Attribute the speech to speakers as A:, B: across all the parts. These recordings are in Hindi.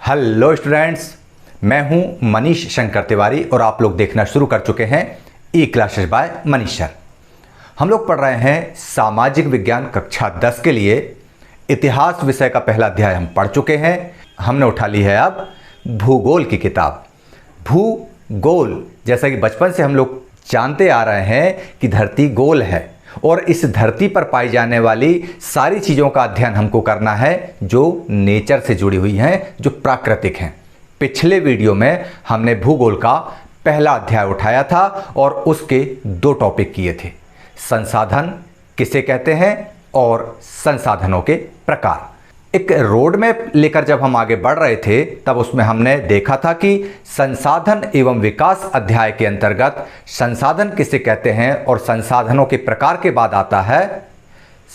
A: हेलो स्टूडेंट्स, मैं हूं मनीष शंकर तिवारी और आप लोग देखना शुरू कर चुके हैं ई क्लासेस बाय मनीष सर। हम लोग पढ़ रहे हैं सामाजिक विज्ञान कक्षा 10 के लिए इतिहास विषय का पहला अध्याय हम पढ़ चुके हैं। हमने उठा ली है अब भूगोल की किताब। भूगोल, जैसा कि बचपन से हम लोग जानते आ रहे हैं कि धरती गोल है और इस धरती पर पाई जाने वाली सारी चीज़ों का अध्ययन हमको करना है जो नेचर से जुड़ी हुई हैं, जो प्राकृतिक हैं। पिछले वीडियो में हमने भूगोल का पहला अध्याय उठाया था और उसके दो टॉपिक किए थे, संसाधन किसे कहते हैं और संसाधनों के प्रकार। एक रोड मैप लेकर जब हम आगे बढ़ रहे थे तब उसमें हमने देखा था कि संसाधन एवं विकास अध्याय के अंतर्गत संसाधन किसे कहते हैं और संसाधनों के प्रकार के बाद आता है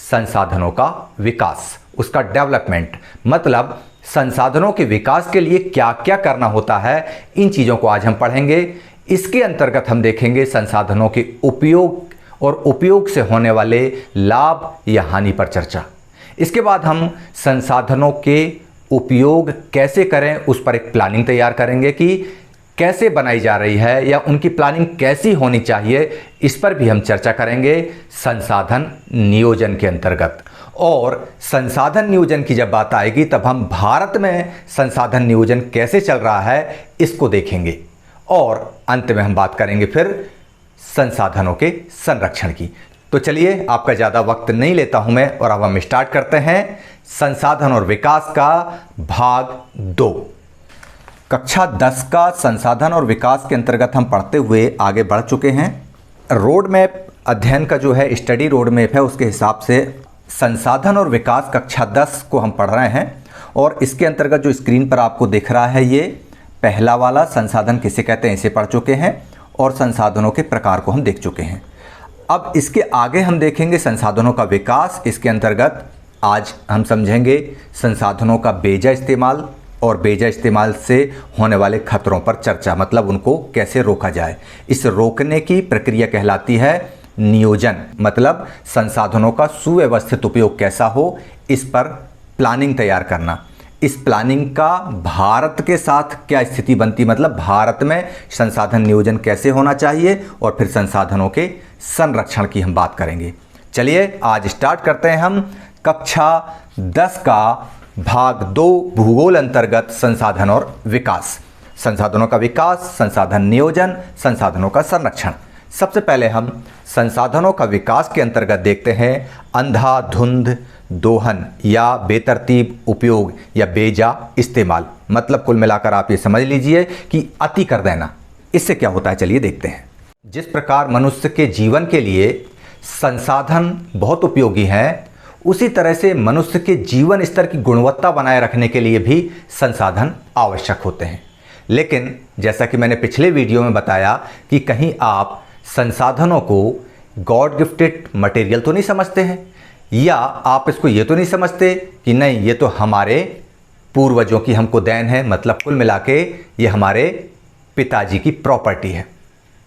A: संसाधनों का विकास, उसका डेवलपमेंट। मतलब संसाधनों के विकास के लिए क्या क्या करना होता है, इन चीज़ों को आज हम पढ़ेंगे। इसके अंतर्गत हम देखेंगे संसाधनों के उपयोग और उपयोग से होने वाले लाभ या हानि पर चर्चा। इसके बाद हम संसाधनों के उपयोग कैसे करें उस पर एक प्लानिंग तैयार करेंगे कि कैसे बनाई जा रही है या उनकी प्लानिंग कैसी होनी चाहिए, इस पर भी हम चर्चा करेंगे संसाधन नियोजन के अंतर्गत। और संसाधन नियोजन की जब बात आएगी तब हम भारत में संसाधन नियोजन कैसे चल रहा है इसको देखेंगे और अंत में हम बात करेंगे फिर संसाधनों के संरक्षण की। तो चलिए आपका ज़्यादा वक्त नहीं लेता हूं मैं और अब हम स्टार्ट करते हैं संसाधन और विकास का भाग 2। कक्षा 10 का संसाधन और विकास के अंतर्गत हम पढ़ते हुए आगे बढ़ चुके हैं। रोड मैप अध्ययन का जो है स्टडी रोड मैप है, उसके हिसाब से संसाधन और विकास कक्षा 10 को हम पढ़ रहे हैं और इसके अंतर्गत जो स्क्रीन पर आपको दिख रहा है ये पहला वाला संसाधन किसे कहते हैं इसे पढ़ चुके हैं और संसाधनों के प्रकार को हम देख चुके हैं। अब इसके आगे हम देखेंगे संसाधनों का विकास। इसके अंतर्गत आज हम समझेंगे संसाधनों का बेजा इस्तेमाल और बेजा इस्तेमाल से होने वाले खतरों पर चर्चा, मतलब उनको कैसे रोका जाए। इस रोकने की प्रक्रिया कहलाती है नियोजन, मतलब संसाधनों का सुव्यवस्थित उपयोग कैसा हो इस पर प्लानिंग तैयार करना। इस प्लानिंग का भारत के साथ क्या स्थिति बनती, मतलब भारत में संसाधन नियोजन कैसे होना चाहिए और फिर संसाधनों के संरक्षण की हम बात करेंगे। चलिए आज स्टार्ट करते हैं हम कक्षा 10 का भाग 2 भूगोल अंतर्गत संसाधन और विकास। संसाधनों का विकास, संसाधन नियोजन, संसाधनों का संरक्षण। सबसे पहले हम संसाधनों का विकास के अंतर्गत देखते हैं अंधाधुंध दोहन या बेतरतीब उपयोग या बेजा इस्तेमाल। मतलब कुल मिलाकर आप ये समझ लीजिए कि अति कर देना। इससे क्या होता है चलिए देखते हैं। जिस प्रकार मनुष्य के जीवन के लिए संसाधन बहुत उपयोगी हैं, उसी तरह से मनुष्य के जीवन स्तर की गुणवत्ता बनाए रखने के लिए भी संसाधन आवश्यक होते हैं। लेकिन जैसा कि मैंने पिछले वीडियो में बताया कि कहीं आप संसाधनों को गॉड गिफ्टेड मटेरियल तो नहीं समझते हैं या आप इसको ये तो नहीं समझते कि नहीं ये तो हमारे पूर्वजों की हमको देन है, मतलब कुल मिला के ये हमारे पिताजी की प्रॉपर्टी है।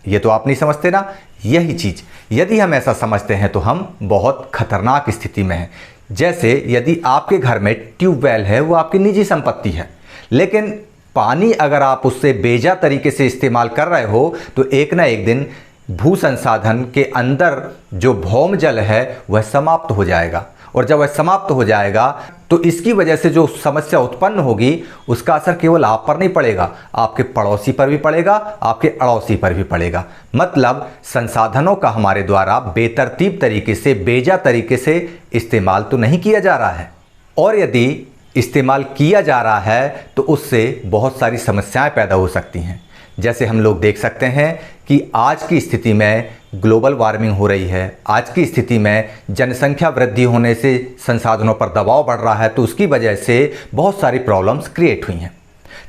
A: ये तो आप नहीं समझते ना। यही चीज़ यदि हम ऐसा समझते हैं तो हम बहुत खतरनाक स्थिति में हैं। जैसे यदि आपके घर में ट्यूबवेल है, वो आपकी निजी संपत्ति है, लेकिन पानी अगर आप उससे बेजा तरीके से इस्तेमाल कर रहे हो तो एक ना एक दिन भू संसाधन के अंदर जो भौम जल है वह समाप्त हो जाएगा और जब वह समाप्त हो जाएगा तो इसकी वजह से जो समस्या उत्पन्न होगी उसका असर केवल आप पर नहीं पड़ेगा, आपके पड़ोसी पर भी पड़ेगा, आपके अड़ोसी पर भी पड़ेगा। मतलब संसाधनों का हमारे द्वारा बेतरतीब तरीके से, बेजा तरीके से इस्तेमाल तो नहीं किया जा रहा है और यदि इस्तेमाल किया जा रहा है तो उससे बहुत सारी समस्याएं पैदा हो सकती हैं। जैसे हम लोग देख सकते हैं कि आज की स्थिति में ग्लोबल वार्मिंग हो रही है, आज की स्थिति में जनसंख्या वृद्धि होने से संसाधनों पर दबाव बढ़ रहा है, तो उसकी वजह से बहुत सारी प्रॉब्लम्स क्रिएट हुई हैं।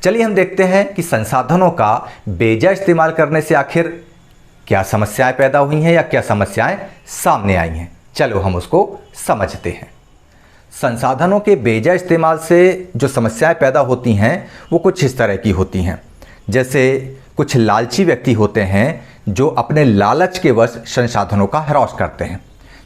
A: चलिए हम देखते हैं कि संसाधनों का बेजा इस्तेमाल करने से आखिर क्या समस्याएं पैदा हुई हैं या क्या समस्याएं सामने आई हैं। चलो हम उसको समझते हैं। संसाधनों के बेजा इस्तेमाल से जो समस्याएं पैदा होती हैं वो कुछ इस तरह की होती हैं। जैसे कुछ लालची व्यक्ति होते हैं जो अपने लालच के वश संसाधनों का ह्रास करते हैं।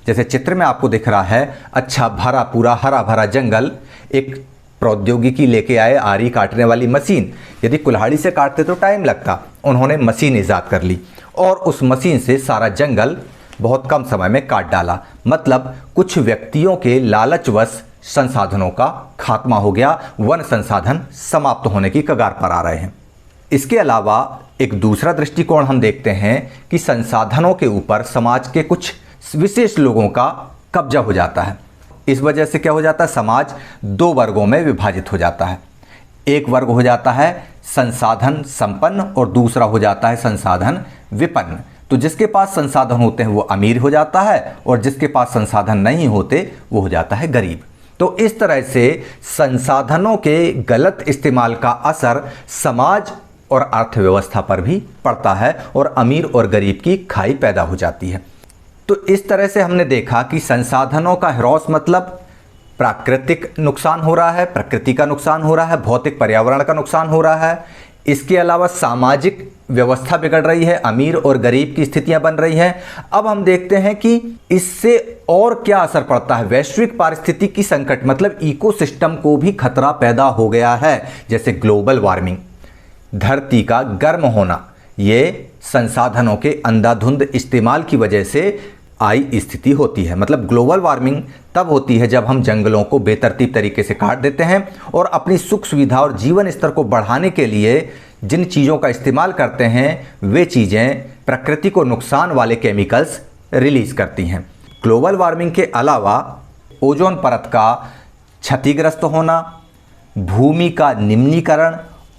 A: जैसे चित्र में आपको दिख रहा है, अच्छा भरा पूरा हरा भरा जंगल एक प्रौद्योगिकी लेके आए आरी काटने वाली मशीन। यदि कुल्हाड़ी से काटते तो टाइम लगता, उन्होंने मशीन ईजाद कर ली और उस मशीन से सारा जंगल बहुत कम समय में काट डाला। मतलब कुछ व्यक्तियों के लालचवश संसाधनों का खात्मा हो गया, वन संसाधन समाप्त होने की कगार पर आ रहे हैं। इसके अलावा एक दूसरा दृष्टिकोण हम देखते हैं कि संसाधनों के ऊपर समाज के कुछ विशेष लोगों का कब्जा हो जाता है। इस वजह से क्या हो जाता है, समाज दो वर्गों में विभाजित हो जाता है। एक वर्ग हो जाता है संसाधन संपन्न और दूसरा हो जाता है संसाधन विपन्न। तो जिसके पास संसाधन होते हैं वो अमीर हो जाता है और जिसके पास संसाधन नहीं होते वो हो जाता है गरीब। तो इस तरह से संसाधनों के गलत इस्तेमाल का असर समाज और अर्थव्यवस्था पर भी पड़ता है और अमीर और गरीब की खाई पैदा हो जाती है। तो इस तरह से हमने देखा कि संसाधनों का ह्रास मतलब प्राकृतिक नुकसान हो रहा है, प्रकृति का नुकसान हो रहा है, भौतिक पर्यावरण का नुकसान हो रहा है। इसके अलावा सामाजिक व्यवस्था बिगड़ रही है, अमीर और गरीब की स्थितियां बन रही हैं। अब हम देखते हैं कि इससे और क्या असर पड़ता है। वैश्विक पारिस्थितिकी संकट मतलब इकोसिस्टम को भी खतरा पैदा हो गया है, जैसे ग्लोबल वार्मिंग, धरती का गर्म होना। ये संसाधनों के अंधाधुंध इस्तेमाल की वजह से आई स्थिति होती है। मतलब ग्लोबल वार्मिंग तब होती है जब हम जंगलों को बेतरतीब तरीके से काट देते हैं और अपनी सुख सुविधा और जीवन स्तर को बढ़ाने के लिए जिन चीज़ों का इस्तेमाल करते हैं वे चीज़ें प्रकृति को नुकसान वाले केमिकल्स रिलीज करती हैं। ग्लोबल वार्मिंग के अलावा ओजोन परत का क्षतिग्रस्त होना, भूमि का निम्नीकरण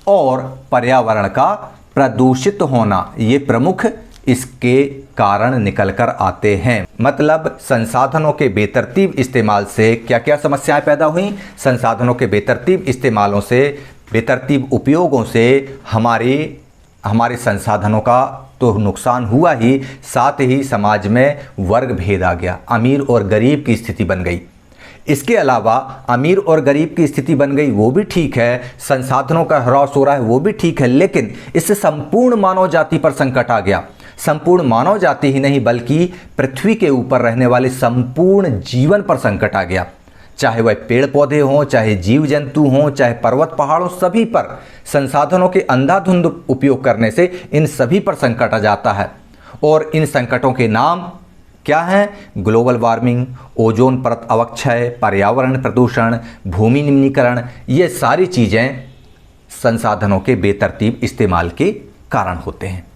A: और पर्यावरण का प्रदूषित होना, ये प्रमुख इसके कारण निकल कर आते हैं। मतलब संसाधनों के बेतरतीब इस्तेमाल से क्या क्या समस्याएं पैदा हुई। संसाधनों के बेतरतीब इस्तेमालों से, बेतरतीब उपयोगों से हमारे संसाधनों का तो नुकसान हुआ ही, साथ ही समाज में वर्ग भेद आ गया, अमीर और गरीब की स्थिति बन गई। इसके अलावा अमीर और गरीब की स्थिति बन गई वो भी ठीक है, संसाधनों का ह्रास हो रहा है वो भी ठीक है, लेकिन इससे संपूर्ण मानव जाति पर संकट आ गया। संपूर्ण मानव जाति ही नहीं बल्कि पृथ्वी के ऊपर रहने वाले संपूर्ण जीवन पर संकट आ गया। चाहे वह पेड़ पौधे हों, चाहे जीव जंतु हों, चाहे पर्वत पहाड़ हों, सभी पर संसाधनों के अंधाधुंध उपयोग करने से इन सभी पर संकट आ जाता है। और इन संकटों के नाम क्या हैं? ग्लोबल वार्मिंग, ओजोन परत अवक्षय, पर्यावरण प्रदूषण, भूमि निम्नीकरण। ये सारी चीज़ें संसाधनों के बेतरतीब इस्तेमाल के कारण होते हैं।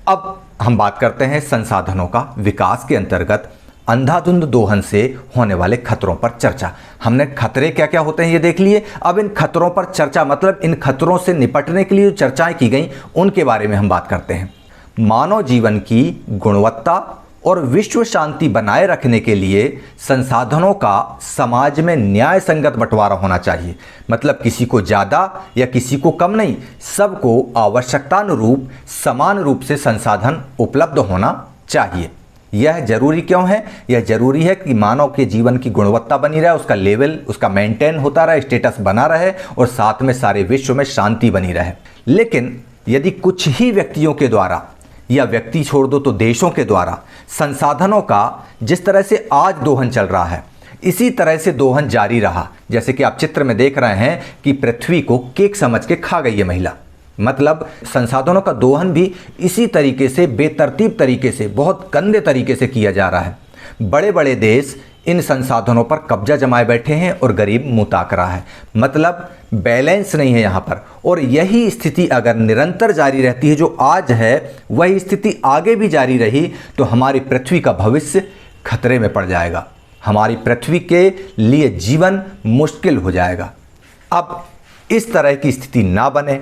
A: अब हम बात करते हैं संसाधनों का विकास के अंतर्गत अंधाधुंध दोहन से होने वाले खतरों पर चर्चा। हमने खतरे क्या क्या होते हैं ये देख लिए। अब इन खतरों पर चर्चा मतलब इन खतरों से निपटने के लिए जो चर्चाएं की गई उनके बारे में हम बात करते हैं। मानव जीवन की गुणवत्ता और विश्व शांति बनाए रखने के लिए संसाधनों का समाज में न्याय संगत बंटवारा होना चाहिए। मतलब किसी को ज़्यादा या किसी को कम नहीं, सबको आवश्यकतानुरूप समान रूप से संसाधन उपलब्ध होना चाहिए। यह जरूरी क्यों है? यह जरूरी है कि मानव के जीवन की गुणवत्ता बनी रहे, उसका लेवल उसका मेंटेन होता रहे, स्टेटस बना रहे और साथ में सारे विश्व में शांति बनी रहे। लेकिन यदि कुछ ही व्यक्तियों के द्वारा, या व्यक्ति छोड़ दो तो देशों के द्वारा, संसाधनों का जिस तरह से आज दोहन चल रहा है इसी तरह से दोहन जारी रहा, जैसे कि आप चित्र में देख रहे हैं कि पृथ्वी को केक समझ के खा गई है महिला। मतलब संसाधनों का दोहन भी इसी तरीके से बेतरतीब तरीके से, बहुत गंदे तरीके से किया जा रहा है। बड़े बड़े देश इन संसाधनों पर कब्जा जमाए बैठे हैं और गरीब मुंह ताक रहा है। मतलब बैलेंस नहीं है यहाँ पर। और यही स्थिति अगर निरंतर जारी रहती है जो आज है, वही स्थिति आगे भी जारी रही तो हमारी पृथ्वी का भविष्य खतरे में पड़ जाएगा, हमारी पृथ्वी के लिए जीवन मुश्किल हो जाएगा। अब इस तरह की स्थिति ना बने,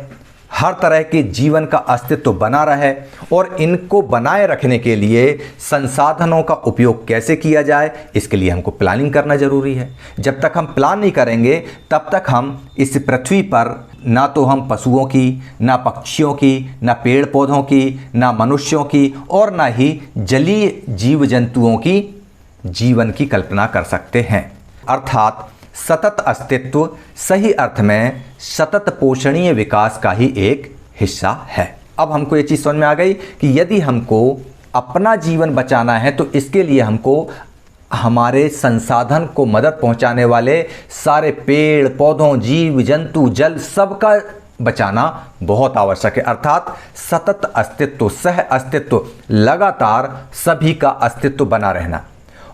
A: हर तरह के जीवन का अस्तित्व बना रहे और इनको बनाए रखने के लिए संसाधनों का उपयोग कैसे किया जाए, इसके लिए हमको प्लानिंग करना जरूरी है। जब तक हम प्लान नहीं करेंगे तब तक हम इस पृथ्वी पर ना तो हम पशुओं की, ना पक्षियों की, ना पेड़ पौधों की, ना मनुष्यों की और ना ही जलीय जीव जंतुओं की जीवन की कल्पना कर सकते हैं। अर्थात सतत अस्तित्व सही अर्थ में सतत पोषणीय विकास का ही एक हिस्सा है। अब हमको ये चीज़ समझ में आ गई कि यदि हमको अपना जीवन बचाना है तो इसके लिए हमको हमारे संसाधन को मदद पहुंचाने वाले सारे पेड़ पौधों, जीव जंतु, जल, सबका बचाना बहुत आवश्यक है। अर्थात सतत अस्तित्व, सह अस्तित्व, लगातार सभी का अस्तित्व बना रहना।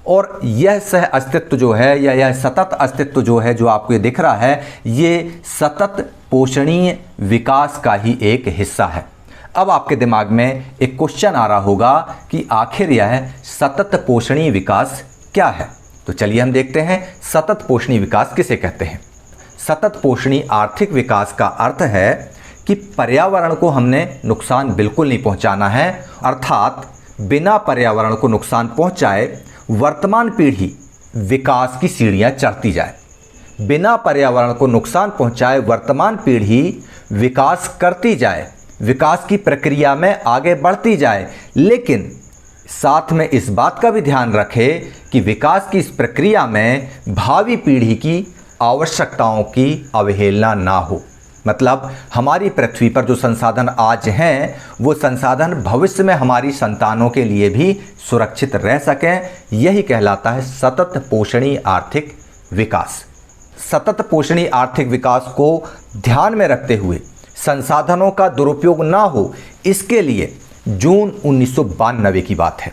A: और यह सह अस्तित्व जो है या यह सतत अस्तित्व जो है, जो आपको ये दिख रहा है, ये सतत पोषणीय विकास का ही एक हिस्सा है। अब आपके दिमाग में एक क्वेश्चन आ रहा होगा कि आखिर यह सतत पोषणीय विकास क्या है। तो चलिए हम देखते हैं सतत पोषणीय विकास किसे कहते हैं। सतत पोषणीय आर्थिक विकास का अर्थ है कि पर्यावरण को हमने नुकसान बिल्कुल नहीं पहुंचाना है, अर्थात बिना पर्यावरण को नुकसान पहुंचाए वर्तमान पीढ़ी विकास की सीढ़ियां चढ़ती जाए। बिना पर्यावरण को नुकसान पहुंचाए वर्तमान पीढ़ी विकास करती जाए, विकास की प्रक्रिया में आगे बढ़ती जाए, लेकिन साथ में इस बात का भी ध्यान रखे कि विकास की इस प्रक्रिया में भावी पीढ़ी की आवश्यकताओं की अवहेलना ना हो। मतलब हमारी पृथ्वी पर जो संसाधन आज हैं, वो संसाधन भविष्य में हमारी संतानों के लिए भी सुरक्षित रह सकें। यही कहलाता है सतत पोषणीय आर्थिक विकास। सतत पोषणीय आर्थिक विकास को ध्यान में रखते हुए संसाधनों का दुरुपयोग ना हो, इसके लिए जून 1992 की बात है,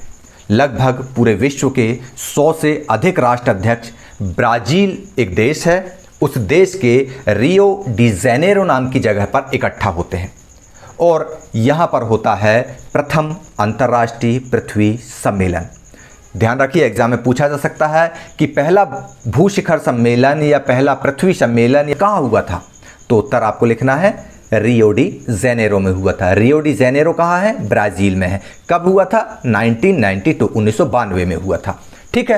A: लगभग पूरे विश्व के 100 से अधिक राष्ट्र अध्यक्ष ब्राज़ील एक देश है, उस देश के रियो डी जेनेरो नाम की जगह पर इकट्ठा होते हैं और यहाँ पर होता है प्रथम अंतर्राष्ट्रीय पृथ्वी सम्मेलन। ध्यान रखिए, एग्जाम में पूछा जा सकता है कि पहला भूशिखर सम्मेलन या पहला पृथ्वी सम्मेलन कहाँ हुआ था, तो उत्तर आपको लिखना है रियो डी जेनेरो में हुआ था। रियो डी जेनेरो कहाँ है? ब्राज़ील में है। कब हुआ था? 1992, 1992 में हुआ था। ठीक है,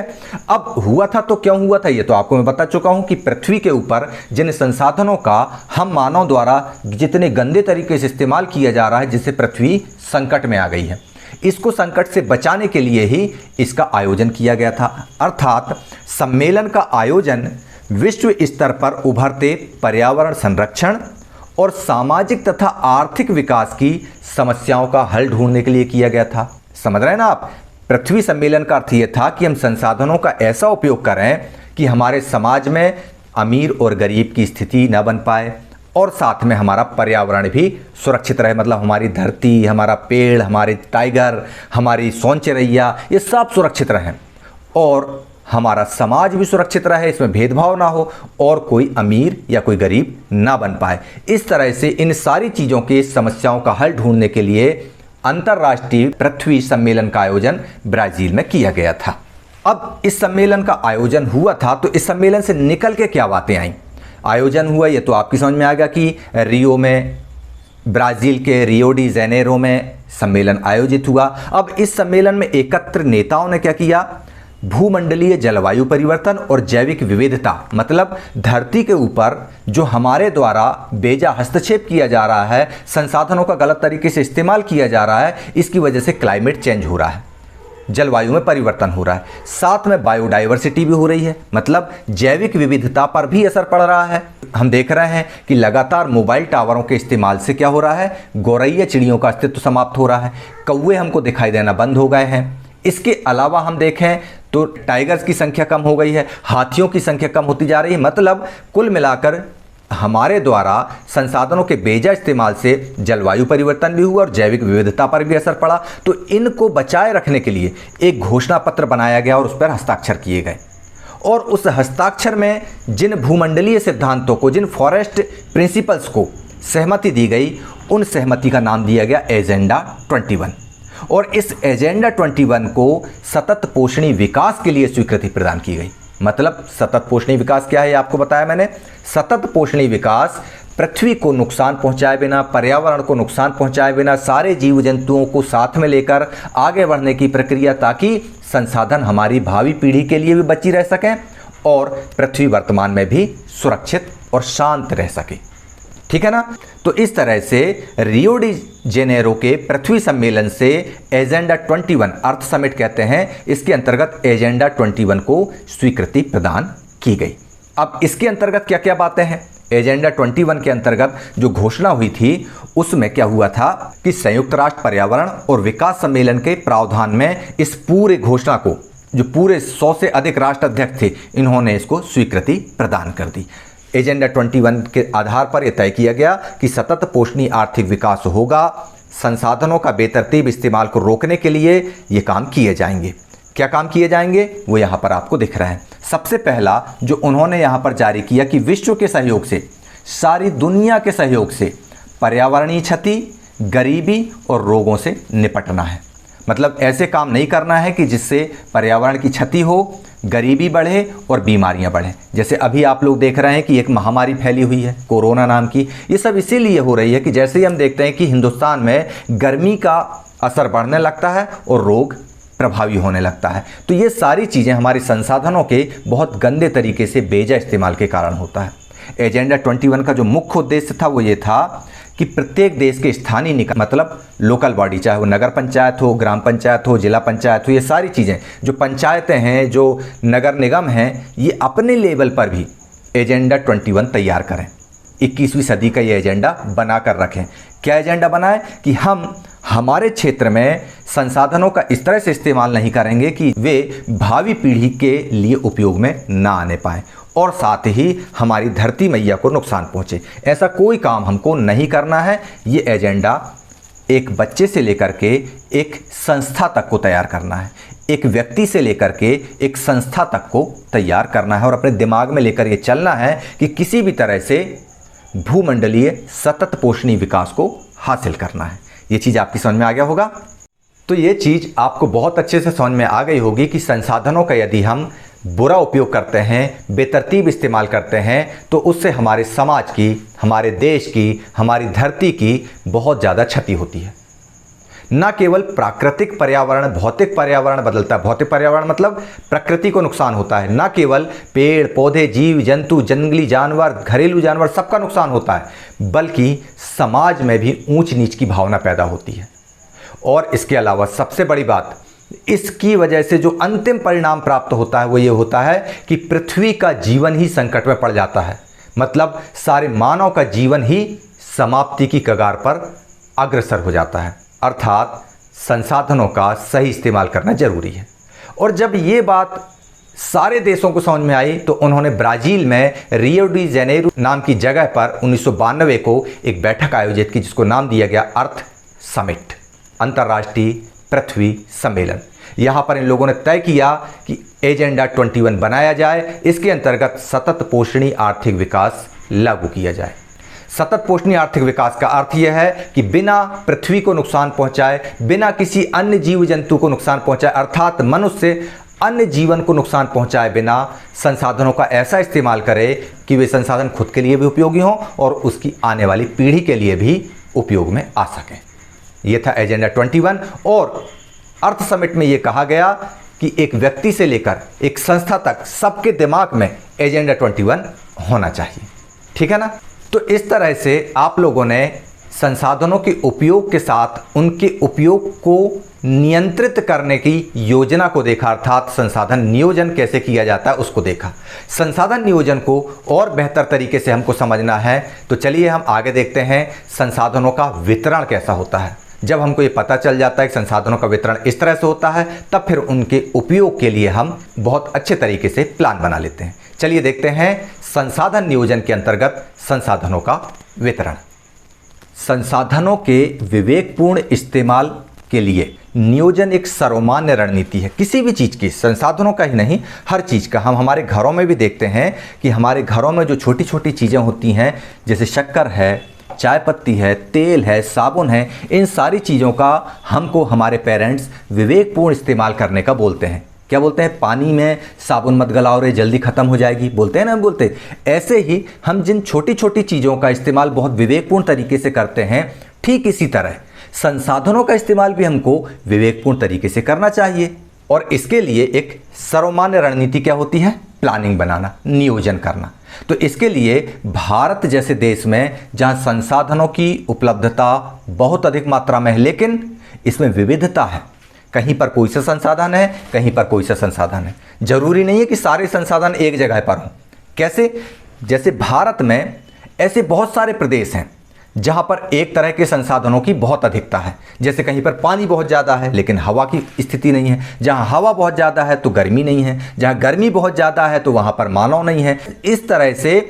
A: अब हुआ था तो क्यों हुआ था ये तो आपको मैं बता चुका हूं कि पृथ्वी के ऊपर जिन संसाधनों का हम मानव द्वारा जितने गंदे तरीके से इस्तेमाल किया जा रहा है, जिससे पृथ्वी संकट में आ गई है, इसको संकट से बचाने के लिए ही इसका आयोजन किया गया था। अर्थात सम्मेलन का आयोजन विश्व स्तर पर उभरते पर्यावरण संरक्षण और सामाजिक तथा आर्थिक विकास की समस्याओं का हल ढूंढने के लिए किया गया था। समझ रहे हैं ना आप? पृथ्वी सम्मेलन का अर्थ ये था कि हम संसाधनों का ऐसा उपयोग करें कि हमारे समाज में अमीर और गरीब की स्थिति न बन पाए और साथ में हमारा पर्यावरण भी सुरक्षित रहे। मतलब हमारी धरती, हमारा पेड़, हमारे टाइगर, हमारी सोन चिड़ैया, ये सब सुरक्षित रहें और हमारा समाज भी सुरक्षित रहे, इसमें भेदभाव ना हो और कोई अमीर या कोई गरीब ना बन पाए। इस तरह से इन सारी चीज़ों की समस्याओं का हल ढूंढने के लिए अंतर्राष्ट्रीय पृथ्वी सम्मेलन का आयोजन ब्राज़ील में किया गया था। अब इस सम्मेलन का आयोजन हुआ था तो इस सम्मेलन से निकल के क्या बातें आई? आयोजन हुआ ये तो आपकी समझ में आ गया कि रियो में, ब्राज़ील के रियो डी जेनेरो में सम्मेलन आयोजित हुआ। अब इस सम्मेलन में एकत्र नेताओं ने क्या किया? भूमंडलीय जलवायु परिवर्तन और जैविक विविधता, मतलब धरती के ऊपर जो हमारे द्वारा बेजा हस्तक्षेप किया जा रहा है, संसाधनों का गलत तरीके से इस्तेमाल किया जा रहा है, इसकी वजह से क्लाइमेट चेंज हो रहा है, जलवायु में परिवर्तन हो रहा है, साथ में बायोडाइवर्सिटी भी हो रही है, मतलब जैविक विविधता पर भी असर पड़ रहा है। हम देख रहे हैं कि लगातार मोबाइल टावरों के इस्तेमाल से क्या हो रहा है? गौरैया चिड़ियों का अस्तित्व समाप्त हो रहा है, कौवे हमको दिखाई देना बंद हो गए हैं। इसके अलावा हम देखें तो टाइगर्स की संख्या कम हो गई है, हाथियों की संख्या कम होती जा रही है। मतलब कुल मिलाकर हमारे द्वारा संसाधनों के बेजा इस्तेमाल से जलवायु परिवर्तन भी हुआ और जैविक विविधता पर भी असर पड़ा। तो इनको बचाए रखने के लिए एक घोषणा पत्र बनाया गया और उस पर हस्ताक्षर किए गए और उस हस्ताक्षर में जिन भूमंडलीय सिद्धांतों को, जिन फॉरेस्ट प्रिंसिपल्स को सहमति दी गई, उन सहमति का नाम दिया गया एजेंडा 21 और इस एजेंडा 21 को सतत पोषणीय विकास के लिए स्वीकृति प्रदान की गई। मतलब सतत पोषणीय विकास क्या है आपको बताया मैंने। सतत पोषणीय विकास पृथ्वी को नुकसान पहुंचाए बिना, पर्यावरण को नुकसान पहुंचाए बिना सारे जीव जंतुओं को साथ में लेकर आगे बढ़ने की प्रक्रिया, ताकि संसाधन हमारी भावी पीढ़ी के लिए भी बची रह सकें और पृथ्वी वर्तमान में भी सुरक्षित और शांत रह सके। ठीक है ना? तो इस तरह से रियो डी जेनेरो के पृथ्वी सम्मेलन से एजेंडा 21, अर्थ समिट कहते हैं, इसके अंतर्गत एजेंडा 21 को स्वीकृति प्रदान की गई। अब इसके अंतर्गत क्या क्या बातें हैं? एजेंडा 21 के अंतर्गत जो घोषणा हुई थी उसमें क्या हुआ था कि संयुक्त राष्ट्र पर्यावरण और विकास सम्मेलन के प्रावधान में इस पूरे घोषणा को जो पूरे 100 से अधिक राष्ट्र अध्यक्ष थे, इन्होंने इसको स्वीकृति प्रदान कर दी। एजेंडा 21 के आधार पर यह तय किया गया कि सतत पोषणीय आर्थिक विकास होगा। संसाधनों का बेतरतीब इस्तेमाल को रोकने के लिए ये काम किए जाएंगे। क्या काम किए जाएंगे वो यहाँ पर आपको दिख रहा है। सबसे पहला जो उन्होंने यहाँ पर जारी किया कि विश्व के सहयोग से, सारी दुनिया के सहयोग से पर्यावरणीय क्षति, गरीबी और रोगों से निपटना है। मतलब ऐसे काम नहीं करना है कि जिससे पर्यावरण की क्षति हो, गरीबी बढ़े और बीमारियां बढ़ें। जैसे अभी आप लोग देख रहे हैं कि एक महामारी फैली हुई है कोरोना नाम की। ये सब इसीलिए हो रही है कि जैसे ही हम देखते हैं कि हिंदुस्तान में गर्मी का असर बढ़ने लगता है और रोग प्रभावी होने लगता है, तो ये सारी चीज़ें हमारे संसाधनों के बहुत गंदे तरीके से बेजा इस्तेमाल के कारण होता है। एजेंडा 21 का जो मुख्य उद्देश्य था वो ये था कि प्रत्येक देश के स्थानीय निकाय, मतलब लोकल बॉडी, चाहे वो नगर पंचायत हो, ग्राम पंचायत हो, जिला पंचायत हो, ये सारी चीज़ें जो पंचायतें हैं, जो नगर निगम हैं, ये अपने लेवल पर भी एजेंडा 21 तैयार करें। 21वीं सदी का ये एजेंडा बना कर रखें। क्या एजेंडा बनाए कि हम हमारे क्षेत्र में संसाधनों का इस तरह से इस्तेमाल नहीं करेंगे कि वे भावी पीढ़ी के लिए उपयोग में ना आने पाएँ और साथ ही हमारी धरती मैया को नुकसान पहुंचे। ऐसा कोई काम हमको नहीं करना है। ये एजेंडा एक बच्चे से लेकर के एक संस्था तक को तैयार करना है, एक व्यक्ति से लेकर के एक संस्था तक को तैयार करना है और अपने दिमाग में लेकर ये चलना है कि किसी भी तरह से भूमंडलीय सतत पोषणीय विकास को हासिल करना है। ये चीज़ आपकी समझ में आ गया होगा। तो ये चीज़ आपको बहुत अच्छे से समझ में आ गई होगी कि संसाधनों का यदि हम बुरा उपयोग करते हैं, बेतरतीब इस्तेमाल करते हैं, तो उससे हमारे समाज की, हमारे देश की, हमारी धरती की बहुत ज़्यादा क्षति होती है। न केवल प्राकृतिक पर्यावरण, भौतिक पर्यावरण बदलता है। भौतिक पर्यावरण मतलब प्रकृति को नुकसान होता है। न केवल पेड़ पौधे, जीव जंतु, जंगली जानवर, घरेलू जानवर, सबका नुकसान होता है, बल्कि समाज में भी ऊंच नीच की भावना पैदा होती है। और इसके अलावा सबसे बड़ी बात, इसकी वजह से जो अंतिम परिणाम प्राप्त होता है वो ये होता है कि पृथ्वी का जीवन ही संकट में पड़ जाता है। मतलब सारे मानव का जीवन ही समाप्ति की कगार पर अग्रसर हो जाता है। अर्थात संसाधनों का सही इस्तेमाल करना जरूरी है। और जब ये बात सारे देशों को समझ में आई तो उन्होंने ब्राज़ील में रियो डी जेनेरो नाम की जगह पर 1992 को एक बैठक आयोजित की, जिसको नाम दिया गया अर्थ समिट, अंतर्राष्ट्रीय पृथ्वी सम्मेलन। यहाँ पर इन लोगों ने तय किया कि एजेंडा 21 बनाया जाए, इसके अंतर्गत सतत पोषणीय आर्थिक विकास लागू किया जाए। सतत पोषणीय आर्थिक विकास का अर्थ यह है कि बिना पृथ्वी को नुकसान पहुंचाए, बिना किसी अन्य जीव जंतु को नुकसान पहुंचाए, अर्थात मनुष्य अन्य जीवन को नुकसान पहुंचाए बिना संसाधनों का ऐसा इस्तेमाल करे कि वे संसाधन खुद के लिए भी उपयोगी हों और उसकी आने वाली पीढ़ी के लिए भी उपयोग में आ सकें। ये था एजेंडा 21। और अर्थ समिट में ये कहा गया कि एक व्यक्ति से लेकर एक संस्था तक सबके दिमाग में एजेंडा 21 होना चाहिए। ठीक है ना। तो इस तरह से आप लोगों ने संसाधनों के उपयोग के साथ उनके उपयोग को नियंत्रित करने की योजना को देखा, अर्थात संसाधन नियोजन कैसे किया जाता है उसको देखा। संसाधन नियोजन को और बेहतर तरीके से हमको समझना है तो चलिए हम आगे देखते हैं संसाधनों का वितरण कैसा होता है। जब हमको ये पता चल जाता है कि संसाधनों का वितरण इस तरह से होता है, तब फिर उनके उपयोग के लिए हम बहुत अच्छे तरीके से प्लान बना लेते हैं। चलिए देखते हैं संसाधन नियोजन के अंतर्गत संसाधनों का वितरण। संसाधनों के विवेकपूर्ण इस्तेमाल के लिए नियोजन एक सर्वमान्य रणनीति है किसी भी चीज़ की, संसाधनों का ही नहीं, हर चीज़ का। हम हमारे घरों में भी देखते हैं कि हमारे घरों में जो छोटी छोटी चीज़ें होती हैं, जैसे शक्कर है, चाय पत्ती है, तेल है, साबुन है, इन सारी चीज़ों का हमको हमारे पेरेंट्स विवेकपूर्ण इस्तेमाल करने का बोलते हैं। क्या बोलते हैं? पानी में साबुन मत गलाओ रे, जल्दी ख़त्म हो जाएगी, बोलते हैं ना, हम बोलते हैं। ऐसे ही हम जिन छोटी छोटी चीज़ों का इस्तेमाल बहुत विवेकपूर्ण तरीके से करते हैं, ठीक इसी तरह संसाधनों का इस्तेमाल भी हमको विवेकपूर्ण तरीके से करना चाहिए। और इसके लिए एक सर्वमान्य रणनीति क्या होती है? प्लानिंग बनाना, नियोजन करना। तो इसके लिए भारत जैसे देश में जहां संसाधनों की उपलब्धता बहुत अधिक मात्रा में है, लेकिन इसमें विविधता है, कहीं पर कोई सा संसाधन है, कहीं पर कोई सा संसाधन है, जरूरी नहीं है कि सारे संसाधन एक जगह पर हों। कैसे? जैसे भारत में ऐसे बहुत सारे प्रदेश हैं जहाँ पर एक तरह के संसाधनों की बहुत अधिकता है। जैसे कहीं पर पानी बहुत ज़्यादा है लेकिन हवा की स्थिति नहीं है, जहाँ हवा बहुत ज़्यादा है तो गर्मी नहीं है, जहाँ गर्मी बहुत ज़्यादा है तो वहाँ पर मानव नहीं है। इस तरह से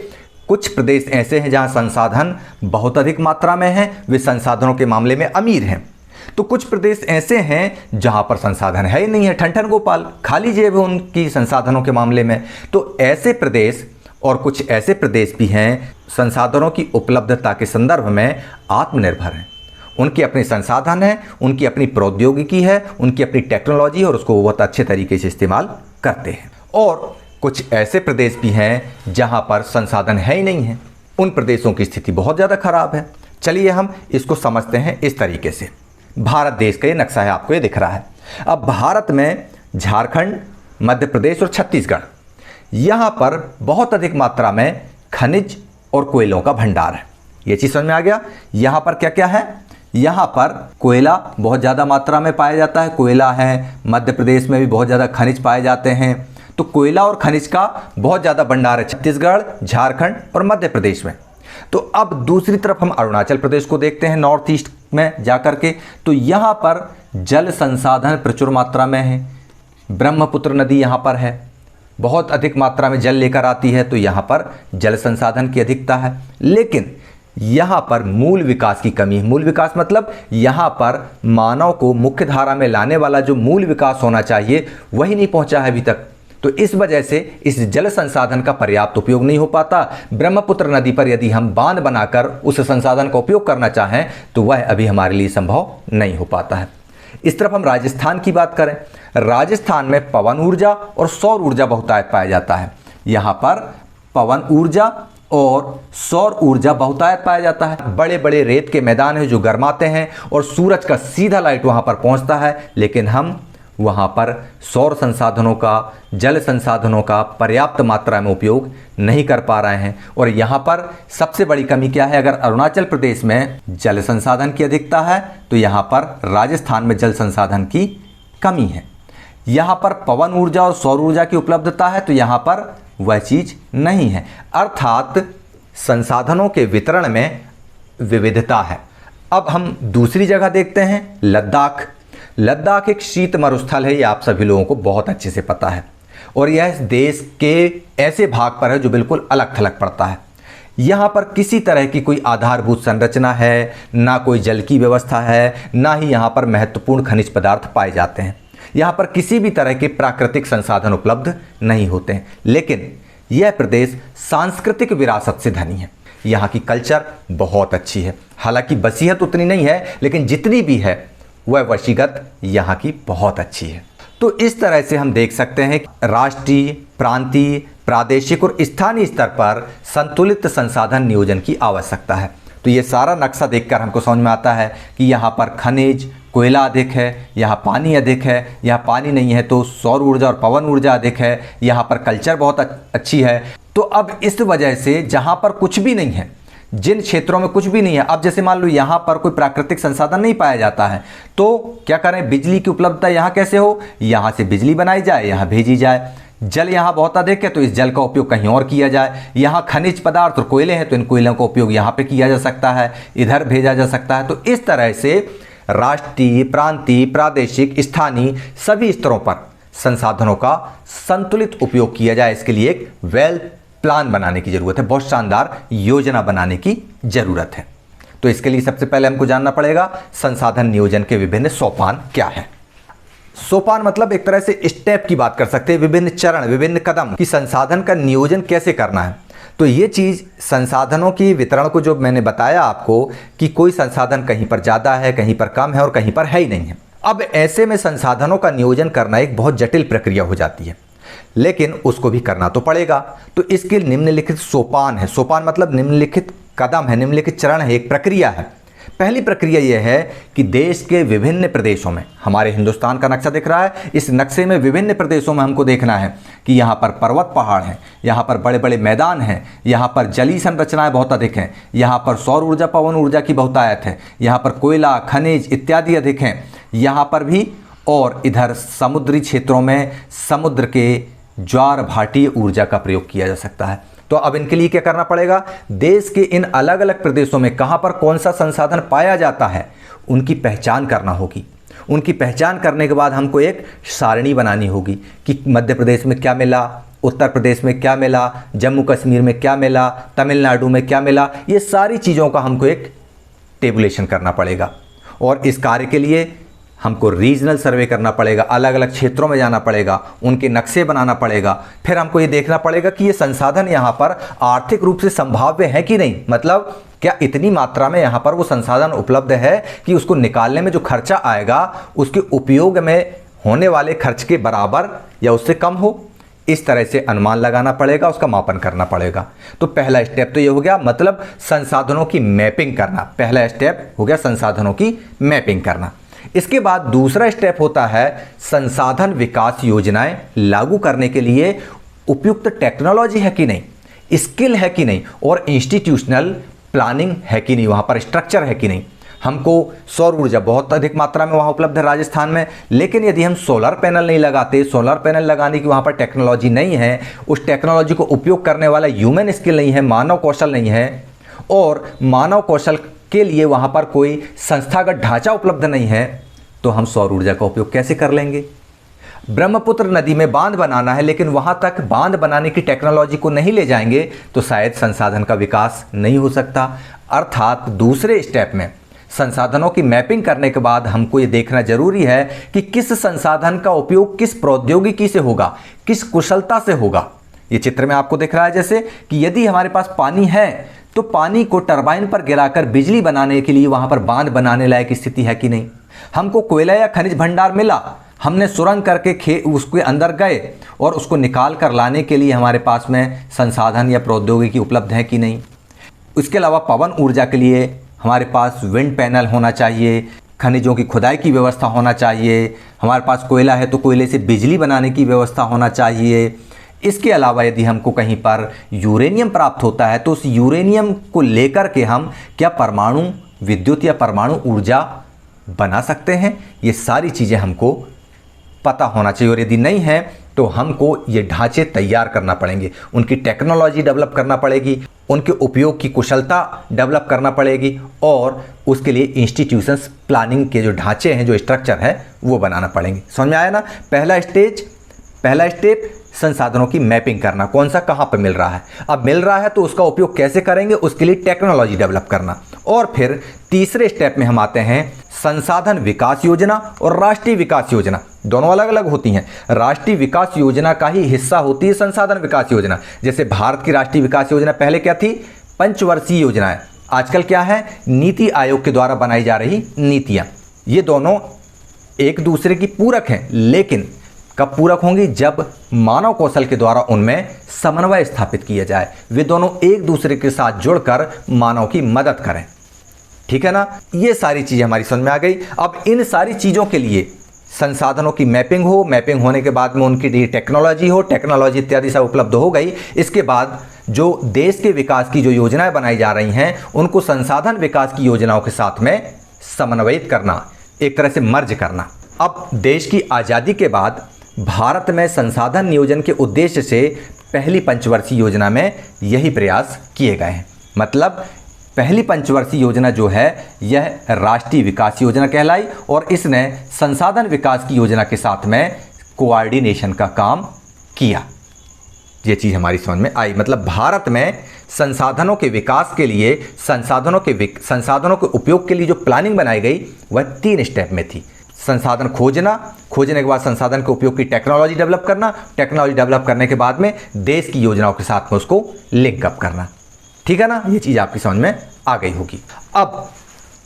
A: कुछ प्रदेश ऐसे हैं जहाँ संसाधन बहुत अधिक मात्रा में हैं, वे संसाधनों के मामले में अमीर हैं। तो कुछ प्रदेश ऐसे हैं जहाँ पर संसाधन है ही नहीं है, ठन ठन गोपाल, खाली जेब है उनकी संसाधनों के मामले में। तो ऐसे प्रदेश और कुछ ऐसे प्रदेश भी हैं संसाधनों की उपलब्धता के संदर्भ में आत्मनिर्भर हैं। उनके अपने संसाधन हैं, उनकी अपनी प्रौद्योगिकी है, उनकी अपनी टेक्नोलॉजी, और उसको बहुत अच्छे तरीके से इस्तेमाल करते हैं। और कुछ ऐसे प्रदेश भी हैं जहां पर संसाधन है ही नहीं है, उन प्रदेशों की स्थिति बहुत ज़्यादा खराब है। चलिए हम इसको समझते हैं इस तरीके से। भारत देश का ये नक्शा है, आपको ये दिख रहा है। अब भारत में झारखंड, मध्य प्रदेश और छत्तीसगढ़, यहाँ पर बहुत अधिक मात्रा में खनिज और कोयलों का भंडार है। ये चीज़ समझ में आ गया। यहाँ पर क्या क्या है, यहाँ पर कोयला बहुत ज़्यादा मात्रा में पाया जाता है, कोयला है। मध्य प्रदेश में भी बहुत ज़्यादा खनिज पाए जाते हैं। तो कोयला और खनिज का बहुत ज़्यादा भंडार है छत्तीसगढ़, झारखंड और मध्य प्रदेश में। तो अब दूसरी तरफ हम अरुणाचल प्रदेश को देखते हैं, नॉर्थ ईस्ट में जाकर के। तो यहाँ पर जल संसाधन प्रचुर मात्रा में है। ब्रह्मपुत्र नदी यहाँ पर है, बहुत अधिक मात्रा में जल लेकर आती है, तो यहाँ पर जल संसाधन की अधिकता है। लेकिन यहाँ पर मूल विकास की कमी है। मूल विकास मतलब यहाँ पर मानव को मुख्य धारा में लाने वाला जो मूल विकास होना चाहिए वही नहीं पहुँचा है अभी तक। तो इस वजह से इस जल संसाधन का पर्याप्त उपयोग नहीं हो पाता। ब्रह्मपुत्र नदी पर यदि हम बांध बनाकर उस संसाधन का उपयोग करना चाहें तो वह अभी हमारे लिए संभव नहीं हो पाता है। इस तरफ हम राजस्थान की बात करें, राजस्थान में पवन ऊर्जा और सौर ऊर्जा बहुतायत पाया जाता है। यहाँ पर पवन ऊर्जा और सौर ऊर्जा बहुतायत पाया जाता है। बड़े बड़े रेत के मैदान हैं जो गर्माते हैं और सूरज का सीधा लाइट वहाँ पर पहुँचता है, लेकिन हम वहाँ पर सौर संसाधनों का, जल संसाधनों का पर्याप्त मात्रा में उपयोग नहीं कर पा रहे हैं। और यहाँ पर सबसे बड़ी कमी क्या है, अगर अरुणाचल प्रदेश में जल संसाधन की अधिकता है तो यहाँ पर राजस्थान में जल संसाधन की कमी है। यहाँ पर पवन ऊर्जा और सौर ऊर्जा की उपलब्धता है तो यहाँ पर वह चीज़ नहीं है। अर्थात संसाधनों के वितरण में विविधता है। अब हम दूसरी जगह देखते हैं, लद्दाख। लद्दाख एक शीत मरुस्थल है, ये आप सभी लोगों को बहुत अच्छे से पता है। और यह देश के ऐसे भाग पर है जो बिल्कुल अलग थलग पड़ता है। यहाँ पर किसी तरह की कोई आधारभूत संरचना है, ना कोई जल की व्यवस्था है, ना ही यहाँ पर महत्वपूर्ण खनिज पदार्थ पाए जाते हैं। यहाँ पर किसी भी तरह के प्राकृतिक संसाधन उपलब्ध नहीं होते हैं। लेकिन यह प्रदेश सांस्कृतिक विरासत से धनी है। यहाँ की कल्चर बहुत अच्छी है। हालांकि वसीयत उतनी नहीं है, लेकिन जितनी भी है वह वशीगत यहाँ की बहुत अच्छी है। तो इस तरह से हम देख सकते हैं कि राष्ट्रीय, प्रांतीय, प्रादेशिक और स्थानीय स्तर पर संतुलित संसाधन नियोजन की आवश्यकता है। तो ये सारा नक्शा देखकर हमको समझ में आता है कि यहाँ पर खनिज, कोयला अधिक है, यहाँ पानी अधिक है, यहाँ पानी नहीं है तो सौर ऊर्जा और पवन ऊर्जा अधिक है, यहाँ पर कल्चर बहुत अच्छी है। तो अब इस वजह से जहाँ पर कुछ भी नहीं है, जिन क्षेत्रों में कुछ भी नहीं है, अब जैसे मान लो यहाँ पर कोई प्राकृतिक संसाधन नहीं पाया जाता है तो क्या करें, बिजली की उपलब्धता यहाँ कैसे हो, यहाँ से बिजली बनाई जाए, यहाँ भेजी जाए। जल यहाँ बहुत अधिक है तो इस जल का उपयोग कहीं और किया जाए। यहाँ खनिज पदार्थ और कोयले हैं तो इन कोयलों का उपयोग यहाँ पे किया जा सकता है, इधर भेजा जा सकता है। तो इस तरह से राष्ट्रीय, प्रांतीय, प्रादेशिक, स्थानीय सभी स्तरों पर संसाधनों का संतुलित उपयोग किया जाए। इसके लिए एक वेल प्लान बनाने की जरूरत है, बहुत शानदार योजना बनाने की जरूरत है। तो इसके लिए सबसे पहले हमको जानना पड़ेगा संसाधन नियोजन के विभिन्न सोपान क्या है। सोपान मतलब एक तरह से स्टेप की बात कर सकते हैं, विभिन्न चरण, विभिन्न कदम कि संसाधन का नियोजन कैसे करना है। तो ये चीज़ संसाधनों की वितरण को जो मैंने बताया आपको कि कोई संसाधन कहीं पर ज़्यादा है, कहीं पर कम है और कहीं पर है ही नहीं है। अब ऐसे में संसाधनों का नियोजन करना एक बहुत जटिल प्रक्रिया हो जाती है, लेकिन उसको भी करना तो पड़ेगा। तो इसके निम्नलिखित सोपान है। सोपान मतलब निम्नलिखित कदम है, निम्नलिखित चरण है, एक प्रक्रिया है। पहली प्रक्रिया यह है कि देश के विभिन्न प्रदेशों में, हमारे हिंदुस्तान का नक्शा दिख रहा है, इस नक्शे में विभिन्न प्रदेशों में हमको देखना है कि यहाँ पर पर्वत पहाड़ हैं, यहाँ पर बड़े बड़े मैदान हैं, यहाँ पर जलीय संरचनाएं बहुत अधिक हैं, यहाँ पर सौर ऊर्जा, पवन ऊर्जा की बहुतायत है, यहाँ पर कोयला, खनिज इत्यादि अधिक हैं यहाँ पर भी। और इधर समुद्री क्षेत्रों में समुद्र के ज्वार भाटीय ऊर्जा का प्रयोग किया जा सकता है। तो अब इनके लिए क्या करना पड़ेगा, देश के इन अलग अलग प्रदेशों में कहाँ पर कौन सा संसाधन पाया जाता है उनकी पहचान करना होगी। उनकी पहचान करने के बाद हमको एक सारणी बनानी होगी कि मध्य प्रदेश में क्या मिला, उत्तर प्रदेश में क्या मिला, जम्मू कश्मीर में क्या मिला, तमिलनाडु में क्या मिला, ये सारी चीज़ों का हमको एक टेबुलेशन करना पड़ेगा। और इस कार्य के लिए हमको रीजनल सर्वे करना पड़ेगा, अलग अलग क्षेत्रों में जाना पड़ेगा, उनके नक्शे बनाना पड़ेगा। फिर हमको ये देखना पड़ेगा कि ये संसाधन यहाँ पर आर्थिक रूप से संभाव्य है कि नहीं, मतलब क्या इतनी मात्रा में यहाँ पर वो संसाधन उपलब्ध है कि उसको निकालने में जो खर्चा आएगा उसके उपयोग में होने वाले खर्च के बराबर या उससे कम हो। इस तरह से अनुमान लगाना पड़ेगा, उसका मापन करना पड़ेगा। तो पहला स्टेप तो ये हो गया, मतलब संसाधनों की मैपिंग करना। पहला स्टेप हो गया संसाधनों की मैपिंग करना। इसके बाद दूसरा स्टेप होता है संसाधन विकास योजनाएं लागू करने के लिए उपयुक्त टेक्नोलॉजी है कि नहीं, स्किल है कि नहीं, और इंस्टीट्यूशनल प्लानिंग है कि नहीं, वहाँ पर स्ट्रक्चर है कि नहीं। हमको सौर ऊर्जा बहुत अधिक मात्रा में वहाँ उपलब्ध है राजस्थान में, लेकिन यदि हम सोलर पैनल नहीं लगाते, सोलर पैनल लगाने की वहाँ पर टेक्नोलॉजी नहीं है, उस टेक्नोलॉजी को उपयोग करने वाला ह्यूमन स्किल नहीं है, मानव कौशल नहीं है, और मानव कौशल के लिए वहाँ पर कोई संस्थागत ढांचा उपलब्ध नहीं है, तो हम सौर ऊर्जा का उपयोग कैसे कर लेंगे। ब्रह्मपुत्र नदी में बांध बनाना है, लेकिन वहाँ तक बांध बनाने की टेक्नोलॉजी को नहीं ले जाएंगे तो शायद संसाधन का विकास नहीं हो सकता। अर्थात दूसरे स्टेप में संसाधनों की मैपिंग करने के बाद हमको ये देखना जरूरी है कि किस संसाधन का उपयोग किस प्रौद्योगिकी से होगा, किस कुशलता से होगा। ये चित्र में आपको दिख रहा है जैसे कि यदि हमारे पास पानी है तो पानी को टरबाइन पर गिराकर बिजली बनाने के लिए वहाँ पर बांध बनाने लायक स्थिति है कि नहीं। हमको कोयला या खनिज भंडार मिला, हमने सुरंग करके उसके अंदर गए और उसको निकाल कर लाने के लिए हमारे पास में संसाधन या प्रौद्योगिकी उपलब्ध है कि नहीं। इसके अलावा पवन ऊर्जा के लिए हमारे पास विंड पैनल होना चाहिए, खनिजों की खुदाई की व्यवस्था होना चाहिए, हमारे पास कोयला है तो कोयले से बिजली बनाने की व्यवस्था होना चाहिए। इसके अलावा यदि हमको कहीं पर यूरेनियम प्राप्त होता है तो उस यूरेनियम को लेकर के हम क्या परमाणु विद्युत या परमाणु ऊर्जा बना सकते हैं, ये सारी चीज़ें हमको पता होना चाहिए। और यदि नहीं है तो हमको ये ढांचे तैयार करना पड़ेंगे, उनकी टेक्नोलॉजी डेवलप करना पड़ेगी, उनके उपयोग की कुशलता डेवलप करना पड़ेगी, और उसके लिए इंस्टीट्यूशंस प्लानिंग के जो ढांचे हैं, जो स्ट्रक्चर है वो बनाना पड़ेंगे। समझ में आया ना। पहला स्टेप संसाधनों की मैपिंग करना, कौन सा कहाँ पर मिल रहा है, अब मिल रहा है तो उसका उपयोग कैसे करेंगे, उसके लिए टेक्नोलॉजी डेवलप करना। और फिर तीसरे स्टेप में हम आते हैं संसाधन विकास योजना और राष्ट्रीय विकास योजना, दोनों अलग अलग होती हैं। राष्ट्रीय विकास योजना का ही हिस्सा होती है संसाधन विकास योजना। जैसे भारत की राष्ट्रीय विकास योजना पहले क्या थी, पंचवर्षीय योजनाएं, आजकल क्या है, नीति आयोग के द्वारा बनाई जा रही नीतियां। ये दोनों एक दूसरे की पूरक हैं, लेकिन कब पूरक होंगी, जब मानव कौशल के द्वारा उनमें समन्वय स्थापित किया जाए, वे दोनों एक दूसरे के साथ जुड़कर मानव की मदद करें। ठीक है ना। ये सारी चीज़ें हमारी समझ में आ गई। अब इन सारी चीज़ों के लिए संसाधनों की मैपिंग हो, मैपिंग होने के बाद में उनकी लिए टेक्नोलॉजी हो, टेक्नोलॉजी इत्यादि सब उपलब्ध हो गई। इसके बाद जो देश के विकास की जो योजनाएं बनाई जा रही हैं उनको संसाधन विकास की योजनाओं के साथ में समन्वयित करना, एक तरह से मर्ज करना। अब देश की आज़ादी के बाद भारत में संसाधन नियोजन के उद्देश्य से पहली पंचवर्षीय योजना में यही प्रयास किए गए हैं। मतलब पहली पंचवर्षीय योजना जो है यह राष्ट्रीय विकास योजना कहलाई, और इसने संसाधन विकास की योजना के साथ में कोऑर्डिनेशन का काम किया। ये चीज़ हमारी समझ में आई। मतलब भारत में संसाधनों के विकास के लिए, संसाधनों के उपयोग के लिए जो प्लानिंग बनाई गई वह 3 स्टेप में थी। संसाधन खोजने के बाद संसाधन के उपयोग की टेक्नोलॉजी डेवलप करना, टेक्नोलॉजी डेवलप करने के बाद में देश की योजनाओं के साथ में उसको लिंकअप करना। ठीक है ना। ये चीज़ आपकी समझ में आ गई होगी। अब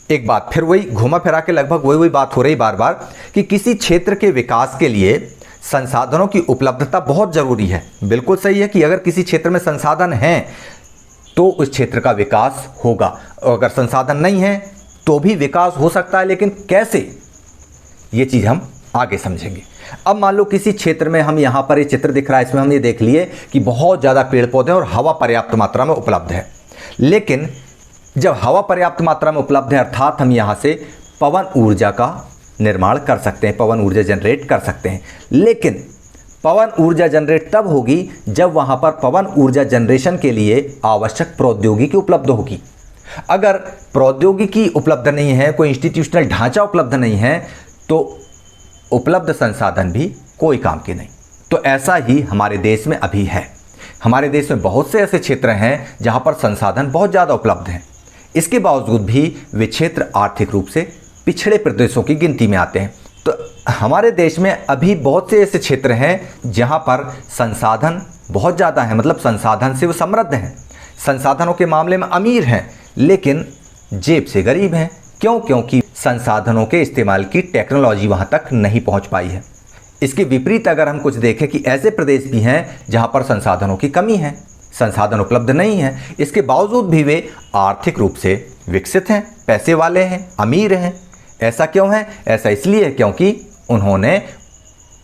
A: एक बात फिर वही घुमा फिरा के लगभग वही बात हो रही बार बार कि किसी क्षेत्र के विकास के लिए संसाधनों की उपलब्धता बहुत ज़रूरी है। बिल्कुल सही है कि अगर किसी क्षेत्र में संसाधन हैं तो उस क्षेत्र का विकास होगा, और अगर संसाधन नहीं है तो भी विकास हो सकता है, लेकिन कैसे, ये चीज़ हम आगे समझेंगे। अब मान लो किसी क्षेत्र में, हम यहाँ पर ये चित्र दिख रहा है, इसमें हम ये देख लिए कि बहुत ज़्यादा पेड़ पौधे और हवा पर्याप्त मात्रा में उपलब्ध है। लेकिन जब हवा पर्याप्त मात्रा में उपलब्ध है, अर्थात हम यहाँ से पवन ऊर्जा का निर्माण कर सकते हैं, पवन ऊर्जा जनरेट कर सकते हैं, लेकिन पवन ऊर्जा जनरेट तब होगी जब वहाँ पर पवन ऊर्जा जनरेशन के लिए आवश्यक प्रौद्योगिकी उपलब्ध होगी। अगर प्रौद्योगिकी उपलब्ध नहीं है, कोई इंस्टीट्यूशनल ढांचा उपलब्ध नहीं है, तो उपलब्ध संसाधन भी कोई काम के नहीं। तो ऐसा ही हमारे देश में अभी है। हमारे देश में बहुत से ऐसे क्षेत्र हैं जहाँ पर संसाधन बहुत ज़्यादा उपलब्ध हैं। इसके बावजूद भी वे क्षेत्र आर्थिक रूप से पिछड़े प्रदेशों की गिनती में आते हैं। तो हमारे देश में अभी बहुत से ऐसे क्षेत्र हैं जहाँ पर संसाधन बहुत ज़्यादा है, मतलब संसाधन से वो समृद्ध हैं, संसाधनों के मामले में अमीर हैं, लेकिन जेब से गरीब हैं। क्यों? क्योंकि संसाधनों के इस्तेमाल की टेक्नोलॉजी वहाँ तक नहीं पहुँच पाई है। इसके विपरीत अगर हम कुछ देखें कि ऐसे प्रदेश भी हैं जहाँ पर संसाधनों की कमी है, संसाधन उपलब्ध नहीं है, इसके बावजूद भी वे आर्थिक रूप से विकसित हैं, पैसे वाले हैं, अमीर हैं। ऐसा क्यों है? ऐसा इसलिए है क्योंकि उन्होंने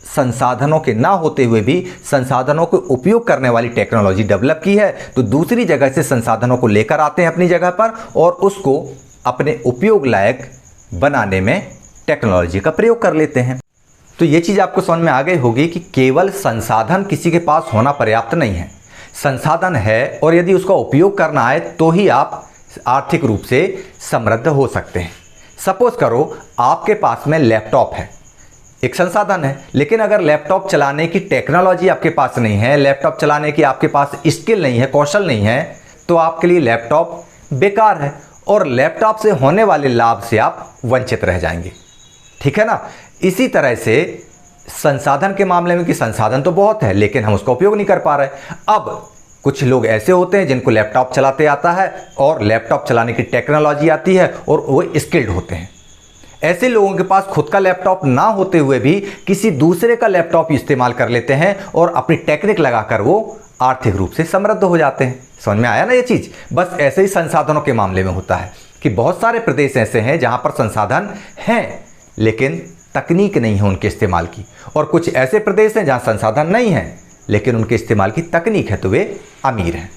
A: संसाधनों के ना होते हुए भी संसाधनों को उपयोग करने वाली टेक्नोलॉजी डेवलप की है। तो दूसरी जगह से संसाधनों को लेकर आते हैं अपनी जगह पर और उसको अपने उपयोग लायक बनाने में टेक्नोलॉजी का प्रयोग कर लेते हैं। तो ये चीज़ आपको समझ में आ गई होगी कि केवल संसाधन किसी के पास होना पर्याप्त नहीं है। संसाधन है और यदि उसका उपयोग करना आए तो ही आप आर्थिक रूप से समृद्ध हो सकते हैं। सपोज करो आपके पास में लैपटॉप है, एक संसाधन है, लेकिन अगर लैपटॉप चलाने की टेक्नोलॉजी आपके पास नहीं है, लैपटॉप चलाने की आपके पास स्किल नहीं है, कौशल नहीं है, तो आपके लिए लैपटॉप बेकार है और लैपटॉप से होने वाले लाभ से आप वंचित रह जाएंगे। ठीक है ना? इसी तरह से संसाधन के मामले में कि संसाधन तो बहुत है लेकिन हम उसका उपयोग नहीं कर पा रहे। अब कुछ लोग ऐसे होते हैं जिनको लैपटॉप चलाते आता है और लैपटॉप चलाने की टेक्नोलॉजी आती है और वो स्किल्ड होते हैं। ऐसे लोगों के पास खुद का लैपटॉप ना होते हुए भी किसी दूसरे का लैपटॉप इस्तेमाल कर लेते हैं और अपनी टेक्निक लगाकर वो आर्थिक रूप से समृद्ध हो जाते हैं। समझ में आया ना ये चीज़? बस ऐसे ही संसाधनों के मामले में होता है कि बहुत सारे प्रदेश ऐसे हैं जहाँ पर संसाधन हैं लेकिन तकनीक नहीं है उनके इस्तेमाल की, और कुछ ऐसे प्रदेश हैं जहाँ संसाधन नहीं है लेकिन उनके इस्तेमाल की तकनीक है तो वे अमीर हैं।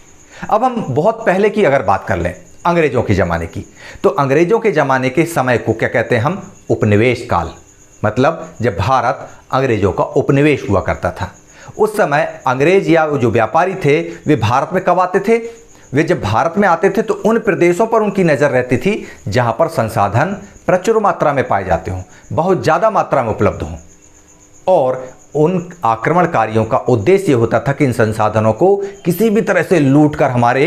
A: अब हम बहुत पहले की अगर बात कर लें, अंग्रेज़ों के ज़माने की, तो अंग्रेज़ों के ज़माने के समय को क्या कहते हैं हम? उपनिवेश काल। मतलब जब भारत अंग्रेज़ों का उपनिवेश हुआ करता था। उस समय अंग्रेज या जो व्यापारी थे वे भारत में कब आते थे? वे जब भारत में आते थे तो उन प्रदेशों पर उनकी नज़र रहती थी जहाँ पर संसाधन प्रचुर मात्रा में पाए जाते हों, बहुत ज़्यादा मात्रा में उपलब्ध हों, और उन आक्रमणकारियों का उद्देश्य ये होता था कि इन संसाधनों को किसी भी तरह से लूट कर हमारे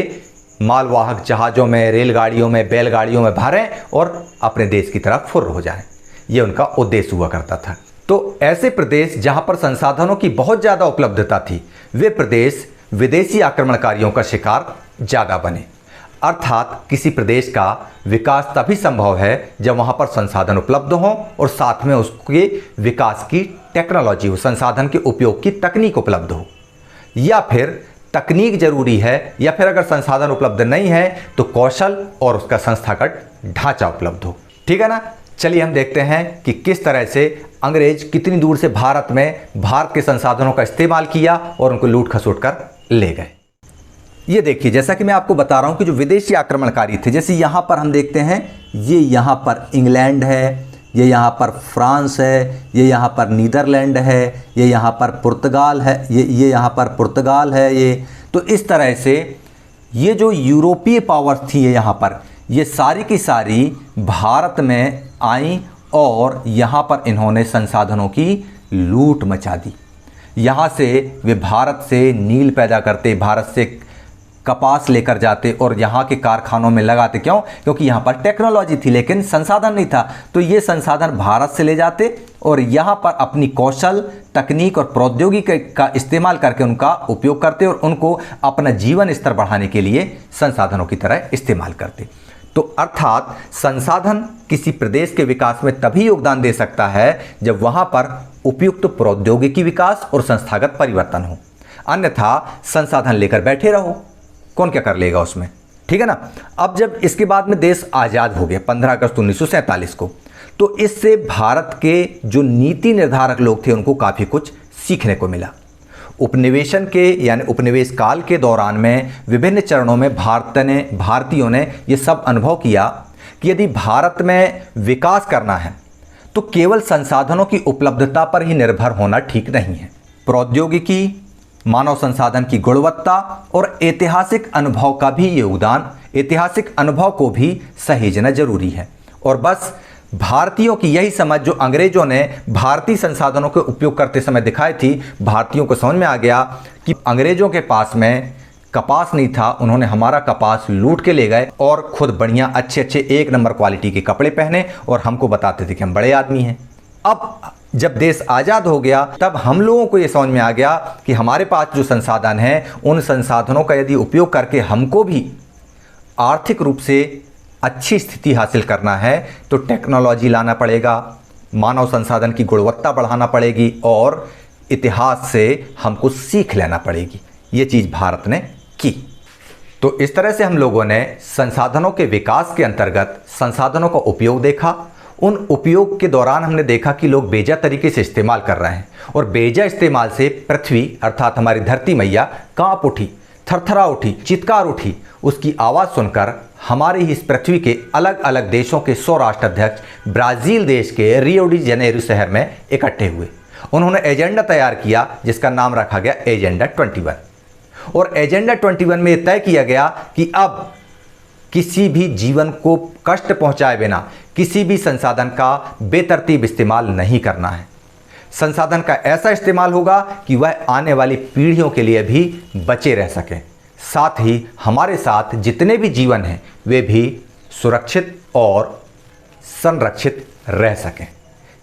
A: मालवाहक जहाज़ों में, रेलगाड़ियों में, बैलगाड़ियों में भरें और अपने देश की तरफ फुर्र हो जाएं। ये उनका उद्देश्य हुआ करता था। तो ऐसे प्रदेश जहाँ पर संसाधनों की बहुत ज़्यादा उपलब्धता थी, वे प्रदेश विदेशी आक्रमणकारियों का शिकार ज़्यादा बने। अर्थात किसी प्रदेश का विकास तभी संभव है जब वहाँ पर संसाधन उपलब्ध हों और साथ में उसके विकास की टेक्नोलॉजी हो, संसाधन के उपयोग की तकनीक उपलब्ध हो, या फिर तकनीक जरूरी है, या फिर अगर संसाधन उपलब्ध नहीं है तो कौशल और उसका संस्थागत ढांचा उपलब्ध हो। ठीक है ना? चलिए हम देखते हैं कि किस तरह से अंग्रेज कितनी दूर से भारत के संसाधनों का इस्तेमाल किया और उनको लूट खसोट कर ले गए। ये देखिए, जैसा कि मैं आपको बता रहा हूँ कि जो विदेशी आक्रमणकारी थे, जैसे यहाँ पर हम देखते हैं, ये यहाँ पर इंग्लैंड है, ये यहाँ पर फ्रांस है, ये यहाँ पर नीदरलैंड है, ये यहाँ पर पुर्तगाल है, ये यहाँ पर पुर्तगाल है। ये तो इस तरह से ये जो यूरोपीय पावर्स थी यहाँ पर, ये सारी की सारी भारत में आई और यहाँ पर इन्होंने संसाधनों की लूट मचा दी। यहाँ से वे भारत से नील पैदा करते, भारत से कपास लेकर जाते और यहाँ के कारखानों में लगाते। क्यों? क्योंकि यहाँ पर टेक्नोलॉजी थी लेकिन संसाधन नहीं था। तो ये संसाधन भारत से ले जाते और यहाँ पर अपनी कौशल, तकनीक और प्रौद्योगिकी का इस्तेमाल करके उनका उपयोग करते और उनको अपना जीवन स्तर बढ़ाने के लिए संसाधनों की तरह इस्तेमाल करते। तो अर्थात संसाधन किसी प्रदेश के विकास में तभी योगदान दे सकता है जब वहाँ पर उपयुक्त प्रौद्योगिकी विकास और संस्थागत परिवर्तन हो। अन्यथा संसाधन लेकर बैठे रहो, कौन क्या कर लेगा उसमें? ठीक है ना? अब जब इसके बाद में देश आज़ाद हो गया 15 अगस्त 1947 को, तो इससे भारत के जो नीति निर्धारक लोग थे उनको काफ़ी कुछ सीखने को मिला। उपनिवेशन के यानी उपनिवेश काल के दौरान में विभिन्न चरणों में भारतीयों ने ये सब अनुभव किया कि यदि भारत में विकास करना है तो केवल संसाधनों की उपलब्धता पर ही निर्भर होना ठीक नहीं है। प्रौद्योगिकी, मानव संसाधन की गुणवत्ता और ऐतिहासिक अनुभव का भी योगदान, ऐतिहासिक अनुभव को भी सहेजना जरूरी है। और बस भारतीयों की यही समझ जो अंग्रेजों ने भारतीय संसाधनों के उपयोग करते समय दिखाई थी, भारतीयों को समझ में आ गया कि अंग्रेजों के पास में कपास नहीं था, उन्होंने हमारा कपास लूट के ले गए और खुद बढ़िया अच्छे अच्छे एक नंबर क्वालिटी के कपड़े पहने और हमको बताते थे कि हम बड़े आदमी हैं। अब जब देश आज़ाद हो गया तब हम लोगों को ये समझ में आ गया कि हमारे पास जो संसाधन हैं उन संसाधनों का यदि उपयोग करके हमको भी आर्थिक रूप से अच्छी स्थिति हासिल करना है तो टेक्नोलॉजी लाना पड़ेगा, मानव संसाधन की गुणवत्ता बढ़ाना पड़ेगी और इतिहास से हमको सीख लेना पड़ेगी। ये चीज़ भारत ने की। तो इस तरह से हम लोगों ने संसाधनों के विकास के अंतर्गत संसाधनों का उपयोग देखा। उन उपयोग के दौरान हमने देखा कि लोग बेजा तरीके से इस्तेमाल कर रहे हैं और बेजा इस्तेमाल से पृथ्वी अर्थात हमारी धरती मैया कांप उठी, थरथरा उठी, चित्कार उठी। उसकी आवाज़ सुनकर हमारे ही इस पृथ्वी के अलग अलग देशों के 100 राष्ट्राध्यक्ष ब्राज़ील देश के रियो डी जनेरो शहर में इकट्ठे हुए। उन्होंने एजेंडा तैयार किया जिसका नाम रखा गया एजेंडा 21। और एजेंडा 21 में तय किया गया कि अब किसी भी जीवन को कष्ट पहुंचाए बिना किसी भी संसाधन का बेतरतीब इस्तेमाल नहीं करना है। संसाधन का ऐसा इस्तेमाल होगा कि वह आने वाली पीढ़ियों के लिए भी बचे रह सकें, साथ ही हमारे साथ जितने भी जीवन हैं वे भी सुरक्षित और संरक्षित रह सकें।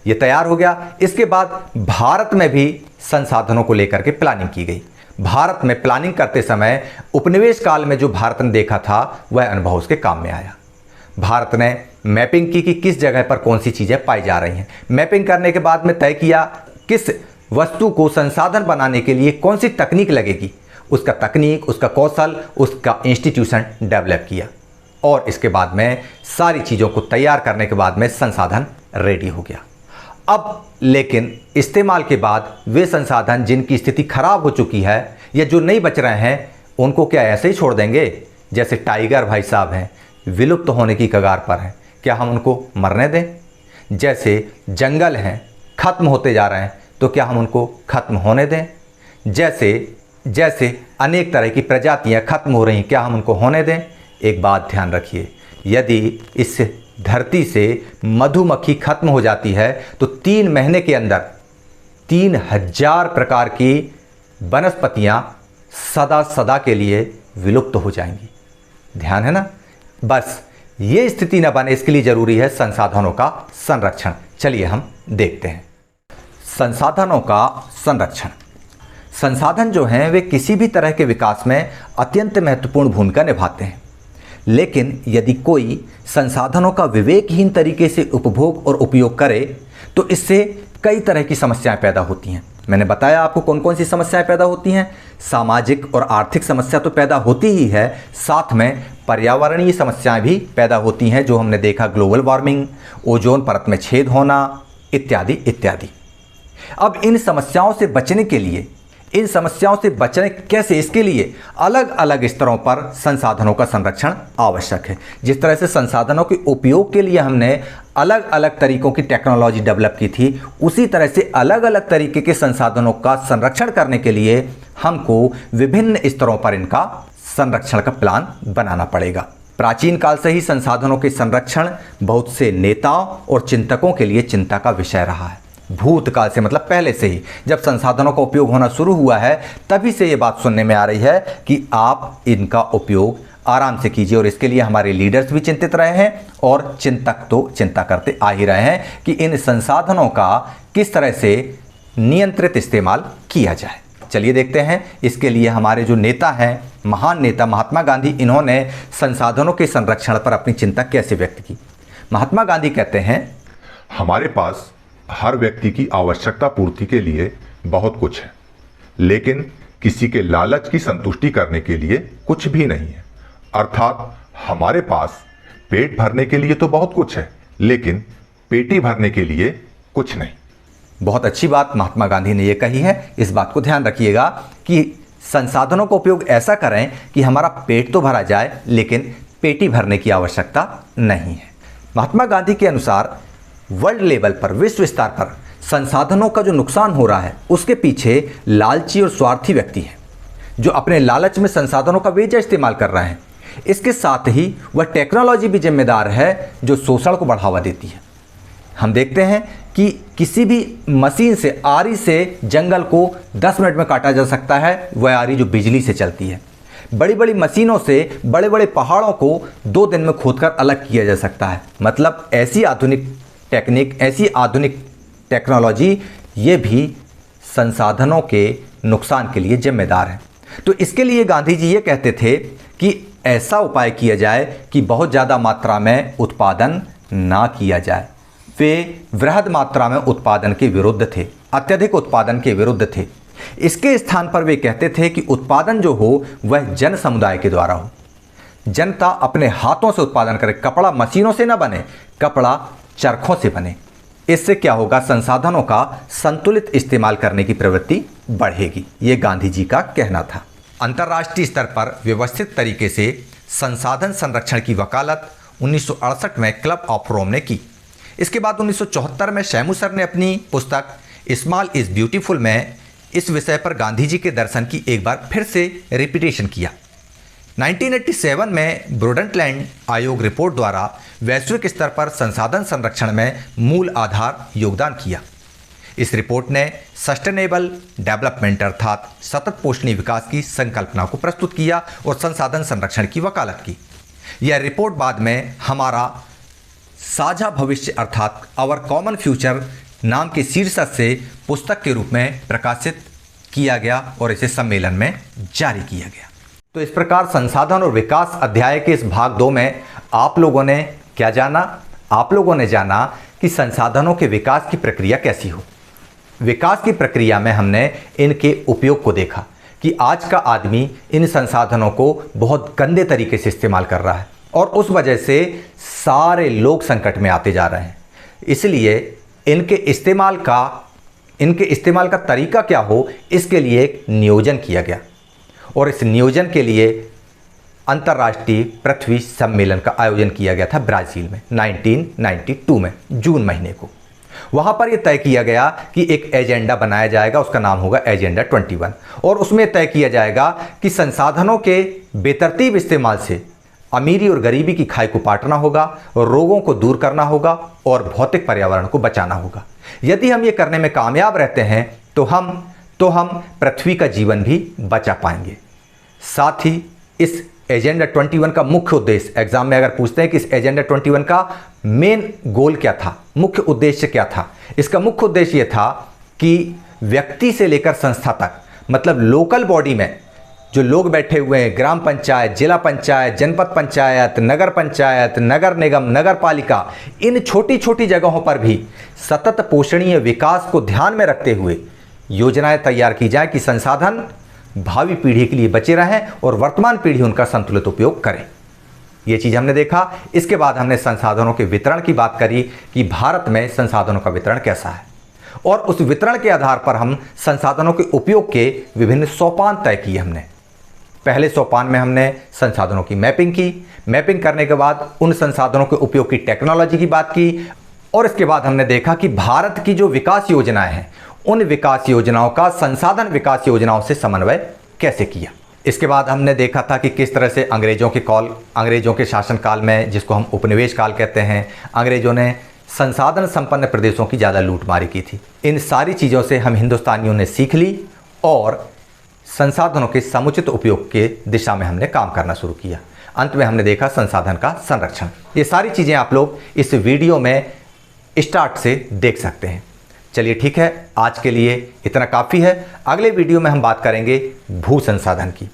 A: ये तैयार हो गया। इसके बाद भारत में भी संसाधनों को लेकर के प्लानिंग की गई। भारत में प्लानिंग करते समय उपनिवेश काल में जो भारत ने देखा था वह अनुभव उसके काम में आया। भारत ने मैपिंग की कि किस जगह पर कौन सी चीज़ें पाई जा रही हैं। मैपिंग करने के बाद में तय किया किस वस्तु को संसाधन बनाने के लिए कौन सी तकनीक लगेगी, उसका तकनीक, उसका कौशल, उसका इंस्टीट्यूशन डेवलप किया और इसके बाद में सारी चीज़ों को तैयार करने के बाद में संसाधन रेडी हो गया। अब लेकिन इस्तेमाल के बाद वे संसाधन जिनकी स्थिति खराब हो चुकी है या जो नहीं बच रहे हैं उनको क्या ऐसे ही छोड़ देंगे? जैसे टाइगर भाई साहब हैं, विलुप्त होने की कगार पर हैं, क्या हम उनको मरने दें? जैसे जंगल हैं, खत्म होते जा रहे हैं, तो क्या हम उनको खत्म होने दें? जैसे अनेक तरह की प्रजातियां खत्म हो रही हैं, क्या हम उनको होने दें? एक बात ध्यान रखिए, यदि इस धरती से मधुमक्खी खत्म हो जाती है तो 3 महीने के अंदर 3000 प्रकार की वनस्पतियां सदा सदा के लिए विलुप्त हो जाएंगी। ध्यान है ना? बस ये स्थिति न बने इसके लिए जरूरी है संसाधनों का संरक्षण। चलिए हम देखते हैं संसाधनों का संरक्षण। संसाधन जो हैं वे किसी भी तरह के विकास में अत्यंत महत्वपूर्ण भूमिका निभाते हैं, लेकिन यदि कोई संसाधनों का विवेकहीन तरीके से उपभोग और उपयोग करे तो इससे कई तरह की समस्याएं पैदा होती हैं। मैंने बताया आपको कौन कौन सी समस्याएं पैदा होती हैं। सामाजिक और आर्थिक समस्या तो पैदा होती ही है, साथ में पर्यावरणीय समस्याएं भी पैदा होती हैं जो हमने देखा, ग्लोबल वार्मिंग, ओजोन परत में छेद होना इत्यादि इत्यादि। अब इन समस्याओं से बचने के लिए, इन समस्याओं से बचने कैसे, इसके लिए अलग अलग स्तरों पर संसाधनों का संरक्षण आवश्यक है। जिस तरह से संसाधनों के उपयोग के लिए हमने अलग अलग तरीकों की टेक्नोलॉजी डेवलप की थी, उसी तरह से अलग अलग तरीके के संसाधनों का संरक्षण करने के लिए हमको विभिन्न स्तरों पर इनका संरक्षण का प्लान बनाना पड़ेगा। प्राचीन काल से ही संसाधनों के संरक्षण बहुत से नेताओं और चिंतकों के लिए चिंता का विषय रहा है। भूतकाल से मतलब पहले से ही, जब संसाधनों का उपयोग होना शुरू हुआ है तभी से ये बात सुनने में आ रही है कि आप इनका उपयोग आराम से कीजिए। और इसके लिए हमारे लीडर्स भी चिंतित रहे हैं और चिंतक तो चिंता करते आ ही रहे हैं कि इन संसाधनों का किस तरह से नियंत्रित इस्तेमाल किया जाए। चलिए देखते हैं। इसके लिए हमारे जो नेता हैं, महान नेता महात्मा गांधी, इन्होंने संसाधनों के संरक्षण पर अपनी चिंता कैसे व्यक्त की। महात्मा गांधी कहते हैं,
B: हमारे पास हर व्यक्ति की आवश्यकता पूर्ति के लिए बहुत कुछ है, लेकिन किसी के लालच की संतुष्टि करने के लिए कुछ भी नहीं है। अर्थात हमारे पास पेट भरने के लिए तो बहुत कुछ है, लेकिन पेटी भरने के लिए कुछ नहीं।
A: बहुत अच्छी बात महात्मा गांधी ने ये कही है। इस बात को ध्यान रखिएगा कि संसाधनों का उपयोग ऐसा करें कि हमारा पेट तो भरा जाए, लेकिन पेटी भरने की आवश्यकता नहीं है। महात्मा गांधी के अनुसार वर्ल्ड लेवल पर, विश्व स्तर पर संसाधनों का जो नुकसान हो रहा है उसके पीछे लालची और स्वार्थी व्यक्ति हैं, जो अपने लालच में संसाधनों का बेजा इस्तेमाल कर रहे हैं। इसके साथ ही वह टेक्नोलॉजी भी जिम्मेदार है जो शोषण को बढ़ावा देती है। हम देखते हैं कि किसी भी मशीन से, आरी से जंगल को 10 मिनट में काटा जा सकता है, वह आरी जो बिजली से चलती है। बड़ी बड़ी मशीनों से बड़े बड़े पहाड़ों को 2 दिन में खोदकर अलग किया जा सकता है। मतलब ऐसी आधुनिक टेक्निक, ऐसी आधुनिक टेक्नोलॉजी, ये भी संसाधनों के नुकसान के लिए जिम्मेदार है। तो इसके लिए गांधी जी ये कहते थे कि ऐसा उपाय किया जाए कि बहुत ज़्यादा मात्रा में उत्पादन ना किया जाए। वे वृहद मात्रा में उत्पादन के विरुद्ध थे, अत्यधिक उत्पादन के विरुद्ध थे। इसके स्थान पर वे कहते थे कि उत्पादन जो हो वह जन समुदाय के द्वारा हो, जनता अपने हाथों से उत्पादन करे। कपड़ा मशीनों से ना बने, कपड़ा चरखों से बने। इससे क्या होगा, संसाधनों का संतुलित इस्तेमाल करने की प्रवृत्ति बढ़ेगी। ये गांधी जी का कहना था। अंतर्राष्ट्रीय स्तर पर व्यवस्थित तरीके से संसाधन संरक्षण की वकालत 1968 में क्लब ऑफ रोम ने की। इसके बाद 1974 में शैमू सर ने अपनी पुस्तक स्मॉल इज ब्यूटीफुल में इस विषय पर गांधी जी के दर्शन की एक बार फिर से रिपीटेशन किया। 1987 में ब्रोडंटलैंड आयोग रिपोर्ट द्वारा वैश्विक स्तर पर संसाधन संरक्षण में मूल आधार योगदान किया। इस रिपोर्ट ने सस्टेनेबल डेवलपमेंट अर्थात सतत पोषणीय विकास की संकल्पना को प्रस्तुत किया और संसाधन संरक्षण की वकालत की। यह रिपोर्ट बाद में हमारा साझा भविष्य अर्थात आवर कॉमन फ्यूचर नाम के शीर्षक से पुस्तक के रूप में प्रकाशित किया गया और इसे सम्मेलन में जारी किया गया। तो इस प्रकार संसाधन और विकास अध्याय के इस भाग 2 में आप लोगों ने क्या जाना? आप लोगों ने जाना कि संसाधनों के विकास की प्रक्रिया कैसी हो। विकास की प्रक्रिया में हमने इनके उपयोग को देखा कि आज का आदमी इन संसाधनों को बहुत गंदे तरीके से इस्तेमाल कर रहा है और उस वजह से सारे लोग संकट में आते जा रहे हैं। इसलिए इनके इस्तेमाल का तरीका क्या हो, इसके लिए एक नियोजन किया गया और इस नियोजन के लिए अंतर्राष्ट्रीय पृथ्वी सम्मेलन का आयोजन किया गया था ब्राज़ील में 1992 में जून महीने को। वहाँ पर यह तय किया गया कि एक एजेंडा बनाया जाएगा, उसका नाम होगा एजेंडा 21 और उसमें तय किया जाएगा कि संसाधनों के बेतरतीब इस्तेमाल से अमीरी और गरीबी की खाई को पाटना होगा, रोगों को दूर करना होगा और भौतिक पर्यावरण को बचाना होगा। यदि हम ये करने में कामयाब रहते हैं तो हम पृथ्वी का जीवन भी बचा पाएंगे। साथ ही इस एजेंडा 21 का मुख्य उद्देश्य, एग्जाम में अगर पूछते हैं कि इस एजेंडा 21 का मेन गोल क्या था, मुख्य उद्देश्य क्या था, इसका मुख्य उद्देश्य यह था कि व्यक्ति से लेकर संस्था तक, मतलब लोकल बॉडी में जो लोग बैठे हुए हैं, ग्राम पंचायत, जिला पंचायत, जनपद पंचायत, नगर निगम, नगर पालिका, इन छोटी छोटी जगहों पर भी सतत पोषणीय विकास को ध्यान में रखते हुए योजनाएं तैयार की जाए कि संसाधन भावी पीढ़ी के लिए बचे रहें और वर्तमान पीढ़ी उनका संतुलित उपयोग करे। ये चीज़ हमने देखा। इसके बाद हमने संसाधनों के वितरण की बात करी कि भारत में संसाधनों का वितरण कैसा है और उस वितरण के आधार पर हम संसाधनों के उपयोग के विभिन्न सोपान तय किए। हमने पहले सोपान में हमने संसाधनों की मैपिंग की। मैपिंग करने के बाद उन संसाधनों के उपयोग की टेक्नोलॉजी की बात की और इसके बाद हमने देखा कि भारत की जो विकास योजनाएं हैं उन विकास योजनाओं का संसाधन विकास योजनाओं से समन्वय कैसे किया। इसके बाद हमने देखा था कि किस तरह से अंग्रेजों के शासनकाल में, जिसको हम उपनिवेश काल कहते हैं, अंग्रेजों ने संसाधन संपन्न प्रदेशों की ज़्यादा लूटमारी की थी। इन सारी चीज़ों से हम हिंदुस्तानियों ने सीख ली और संसाधनों के समुचित उपयोग के दिशा में हमने काम करना शुरू किया। अंत में हमने देखा संसाधन का संरक्षण। ये सारी चीज़ें आप लोग इस वीडियो में स्टार्ट से देख सकते हैं। चलिए ठीक है, आज के लिए इतना काफ़ी है। अगले वीडियो में हम बात करेंगे भू संसाधन की।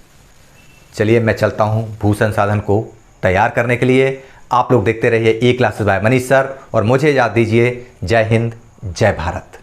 A: चलिए मैं चलता हूँ भू संसाधन को तैयार करने के लिए। आप लोग देखते रहिए ई क्लासेस बाय मनीष सर और मुझे याद दीजिए। जय हिंद, जय भारत।